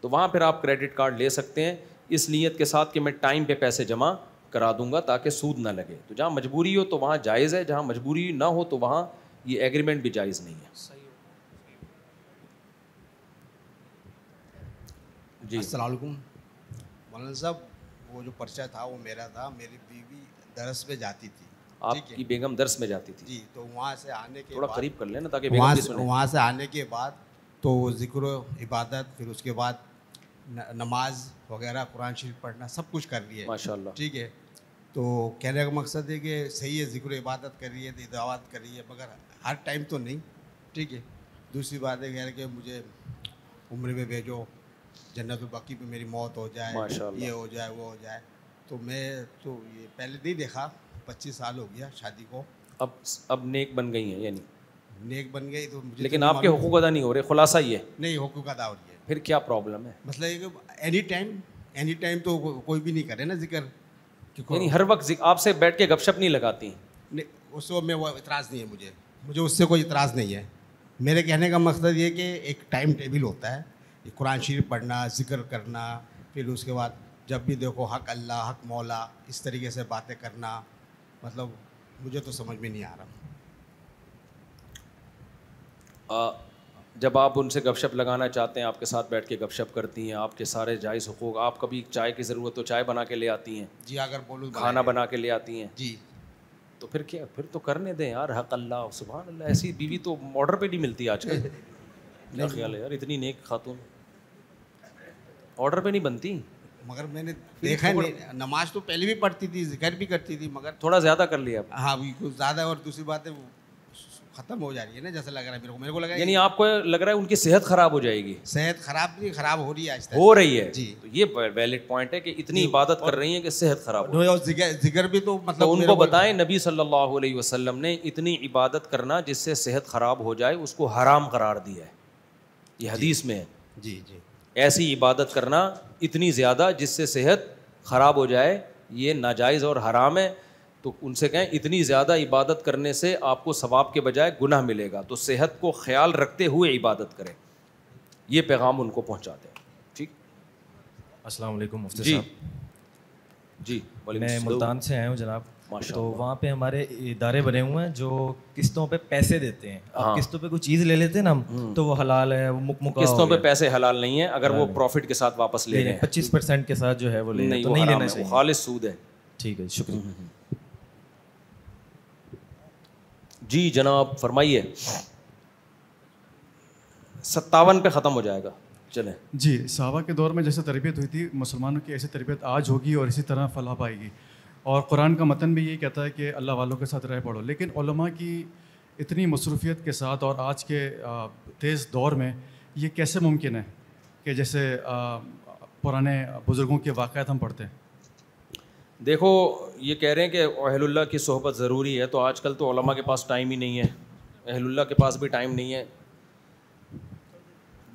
تو وہاں پھر آپ کریڈٹ کارڈ لے سکتے ہیں اس نیت کے ساتھ کہ میں ٹائم پہ پیسے جمع کرا دوں گا تاکہ سود نہ لگے. تو جہاں مجبوری ہو تو وہاں جائز ہے, جہاں مجبوری نہ ہو تو وہاں یہ ایگریمنٹ بھی جائز نہیں ہے. جی السلام علیکم مولانا صاحب. وہ جو پرچہ تھا وہ میرا تھا, میری بیوی درس میں جاتی تھی. آپ کی بیگم درس میں جاتی تھی؟ جی. تو وہاں سے آنے کے تھوڑا بعد قریب کر لینا تاکہ بیگم بھی سنیں. وہاں سے آنے کے بعد تو ذکر و عبادت, پھر اس کے بعد نماز وغیرہ, قرآن شریف پڑھنا, سب کچھ کر رہی ہے ماشاء اللہ. ٹھیک ہے. تو کہنے کا مقصد ہے کہ صحیح ہے, ذکر و عبادت کر رہی ہے, دعوات کر رہی ہے, مگر ہر ٹائم تو نہیں. ٹھیک ہے. دوسری بات ہے کہ مجھے عمرے میں بھیجو, جنت البقیع پہ میری موت ہو جائے, یہ ہو جائے, وہ ہو جائے. تو میں تو یہ پہلے نہیں دیکھا, 25 سال ہو گیا شادی کو. اب نیک بن گئی ہیں, یعنی نیک بن گئی تو مجھے, لیکن آپ کے حقوق ادا نہیں ہو رہے, خلاصہ یہ نہیں حقوق ادا ہو رہی ہے. پھر کیا پرابلم ہے؟ مسئلہ یہ کہ اینی ٹائم تو کوئی بھی نہیں کرے نا ذکر, یعنی ہر وقت آپ سے بیٹھ کے گپ شپ نہیں لگاتی؟ اس کو میں وہ اعتراض نہیں ہے, مجھے اس سے کوئی اعتراض نہیں ہے. میرے کہنے کا مقصد یہ کہ ایک ٹائم ٹیبل ہوتا ہے, قرآن شریف پڑھنا, ذکر کرنا, پھر اس کے بعد جب بھی دیکھو حق اللہ, حق مولا, اس طریقے سے باتیں کرنا. مطلب مجھے تو سمجھ میں نہیں آ رہا. جب آپ ان سے گپ شپ لگانا چاہتے ہیں, آپ کے ساتھ بیٹھ کے گپ شپ کرتی ہیں, آپ کے سارے جائز حقوق, آپ کبھی چائے کی ضرورت تو چائے بنا کے لے آتی ہیں, جی اگر بولوں کھانا بنا کے لے آتی ہیں, جی. تو پھر کیا, پھر تو کرنے دیں یار, حق اللہ, سبحان اللہ. ایسی بیوی تو آرڈر پہ نہیں ملتی آج کل. کیا خیال ہے یار, اتنی نیک خاتون آرڈر پہ نہیں بنتی. مگر میں نے دیکھا نہیں, نماز تو پہلے بھی پڑھتی تھی, ذکر بھی کرتی تھی, مگر تھوڑا زیادہ کر لیا. ہاں کچھ زیادہ. اور دوسری بات ہے وہ ختم ہو جا رہی ہے نا, جیسا لگ رہا ہے میرے کو لگا یعنی آپ کو لگ رہا ہے ان کی صحت خراب ہو جائے گی. صحت خراب نہیں, خراب ہو رہی ہے آج تک, ہو رہی ہے جی. تو یہ ویلڈ پوائنٹ ہے کہ اتنی عبادت کر رہی ہیں کہ صحت خراب ہو. اور ذکر بھی تو مطلب ان کو بتائیں نبی صلی اللہ علیہ وسلم نے اتنی عبادت کرنا جس سے صحت خراب ہو جائے اس کو حرام قرار دیا ہے, یہ حدیث میں ہے. جی جی. ایسی عبادت کرنا اتنی زیادہ جس سے صحت خراب ہو جائے یہ ناجائز اور حرام ہے. تو ان سے کہیں اتنی زیادہ عبادت کرنے سے آپ کو ثواب کے بجائے گناہ ملے گا, تو صحت کو خیال رکھتے ہوئے عبادت کریں. یہ پیغام ان کو پہنچاتے ہیں. ٹھیک. السلام علیکم مفتی جی صاحب. جی میں ملتان سے آیا ہوں جناب. ماشاء تو اللہ. وہاں پہ ہمارے ادارے بنے ہوئے ہیں جو قسطوں پہ پیسے دیتے ہیں. اب قسطوں پہ کوئی چیز لے لیتے ہیں نا ہم, تو وہ حلال ہے, وہ قسطوں پہ پیسے حلال نہیں ہیں اگر وہ پروفٹ کے ساتھ واپس لے رہے ہیں. 25% کے ساتھ جو ہے وہ لے نہیں, تو وہ نہیں حرام لینا ہے, چاہیے. وہ خالص سود ہے. ٹھیک ہے, شکریہ. جی جناب فرمائیے. 57 پہ ختم ہو جائے گا. چلیں. جی, صحابہ کے دور میں جیسے تربیت ہوئی تھی, مسلمانوں کی ایسی تربیت آج ہوگی اور اسی طرح فلاح پائے گی. اور قرآن کا متن بھی یہی کہتا ہے کہ اللہ والوں کے ساتھ رہ پڑھو. لیکن علماء کی اتنی مصروفیت کے ساتھ اور آج کے تیز دور میں یہ کیسے ممکن ہے کہ جیسے پرانے بزرگوں کے واقعات ہم پڑھتے ہیں؟ دیکھو یہ کہہ رہے ہیں کہ اہل اللہ کی صحبت ضروری ہے, تو آج کل تو علماء کے پاس ٹائم ہی نہیں ہے, اہل اللہ کے پاس بھی ٹائم نہیں ہے.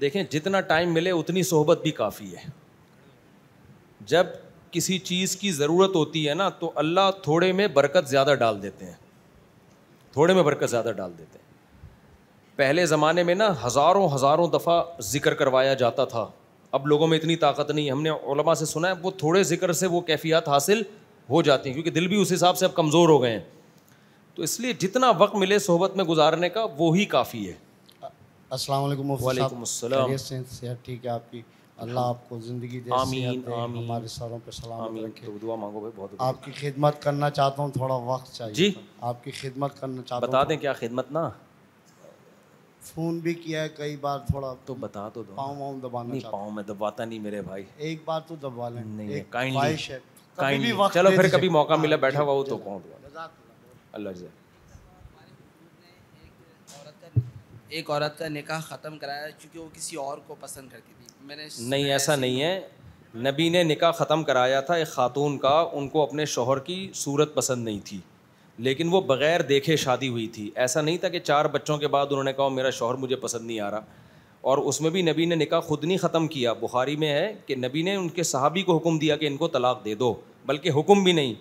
دیکھیں جتنا ٹائم ملے اتنی صحبت بھی کافی ہے. جب کسی چیز کی ضرورت ہوتی ہے نا تو اللہ تھوڑے میں برکت زیادہ ڈال دیتے ہیں, تھوڑے میں برکت زیادہ ڈال دیتے ہیں. پہلے زمانے میں نا ہزاروں دفعہ ذکر کروایا جاتا تھا, اب لوگوں میں اتنی طاقت نہیں. ہم نے علماء سے سنا ہے وہ تھوڑے ذکر سے وہ کیفیات حاصل ہو جاتی ہیں, کیونکہ دل بھی اس حساب سے اب کمزور ہو گئے ہیں. تو اس لیے جتنا وقت ملے صحبت میں گزارنے کا وہی کافی ہے. السلام علیکم. وعلیکم السلام. صحت ٹھیک ہے آپ کی؟ اللہ آپ کو زندگی دے, آمین آمین. ہمارے سروں پہ سلامت رکھے. تو دعا مانگو بھائی. بہت آپ کی خدمت کرنا چاہتا ہوں, تھوڑا وقت چاہیے. جی آپ کی خدمت کرنا چاہتا ہوں. بتا دیں کیا خدمت نا, فون بھی کیا ہے کئی بار, تھوڑا تو بتا تو دو. پاؤں دبانا نہیں, چاہتا ہوں. پاؤں میں دباتا نہیں میرے بھائی, ایک بار تو دبا لیں. نہیں خواہش ہے. کائنڈلی. چلو پھر کبھی موقع ملا بیٹھا ہوا ہو تو کہوں دعا. اللہ جزاک. ایک عورت کا نکاح ختم کرایا چونکہ وہ کسی اور کو پسند کرتی تھی. میں نے نہیں, ایسا نہیں ہے. نبی نے نکاح ختم کرایا تھا ایک خاتون کا, ان کو اپنے شوہر کی صورت پسند نہیں تھی, لیکن وہ بغیر دیکھے شادی ہوئی تھی. ایسا نہیں تھا کہ 4 بچوں کے بعد انہوں نے کہا میرا شوہر مجھے پسند نہیں آ رہا. اور اس میں بھی نبی نے نکاح خود نہیں ختم کیا. بخاری میں ہے کہ نبی نے ان کے صحابی کو حکم دیا کہ ان کو طلاق دے دو, بلکہ حکم بھی نہیں,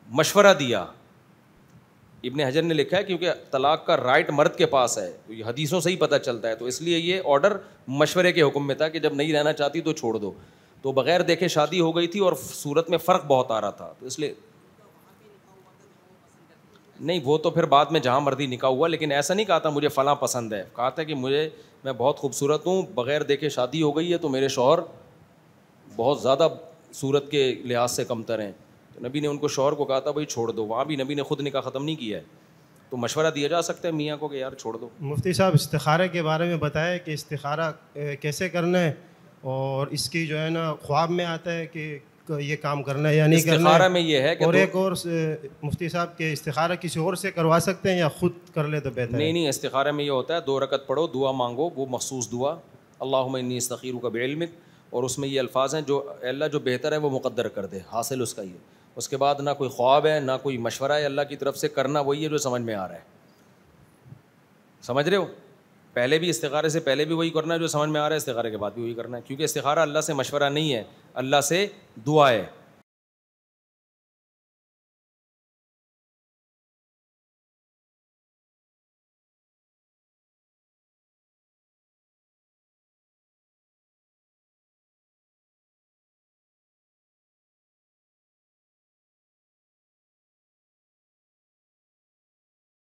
مشورہ دیا. ابن حجر نے لکھا ہے کیونکہ طلاق کا رائٹ مرد کے پاس ہے, تو یہ حدیثوں سے ہی پتہ چلتا ہے, تو اس لیے یہ آرڈر مشورے کے حکم میں تھا کہ جب نہیں رہنا چاہتی تو چھوڑ دو. تو بغیر دیکھے شادی ہو گئی تھی اور صورت میں فرق بہت آ رہا تھا, تو اس لیے نہیں, وہ تو پھر بعد میں جہاں مرضی نکاح ہوا, لیکن ایسا نہیں کہا تھا مجھے فلاں پسند ہے, کہا تھا کہ میں بہت خوبصورت ہوں, بغیر دیکھے شادی ہو گئی ہے, تو میرے شوہر بہت زیادہ صورت کے لحاظ سے کمتر ہیں. تو نبی نے ان کو شوہر کو کہا تھا بھائی چھوڑ دو. وہاں بھی نبی نے خود نکاح ختم نہیں کیا ہے, تو مشورہ دیا جا سکتا ہے میاں کو کہ یار چھوڑ دو. مفتی صاحب استخارہ کے بارے میں بتائیں کہ استخارہ کیسے کرنا ہے, اور اس کی جو ہے نا خواب میں آتا ہے کہ یہ کام کرنا ہے یا نہیں کرنا ہے. استخارہ میں یہ ہے کہ اور ایک اور مفتی صاحب کے استخارہ کسی اور سے کروا سکتے ہیں یا خود کر لے تو بہتر ہے؟ نہیں, استخارہ میں یہ ہوتا ہے 2 رکعت پڑھو, دعا مانگو, وہ مخصوص دعا اللہم انی استخیرک بعلمک, اور اس میں یہ الفاظ ہیں جو اللہ جو بہتر ہے وہ مقدر کر دے, حاصل اس کا یہ. اس کے بعد نہ کوئی خواب ہے نہ کوئی مشورہ ہے, اللہ کی طرف سے کرنا وہی ہے جو سمجھ میں آ رہا ہے. سمجھ رہے ہو؟ پہلے بھی استخارے سے پہلے بھی وہی کرنا ہے جو سمجھ میں آ رہا ہے, استخارے کے بعد بھی وہی کرنا ہے, کیونکہ استخارہ اللہ سے مشورہ نہیں ہے, اللہ سے دعا ہے.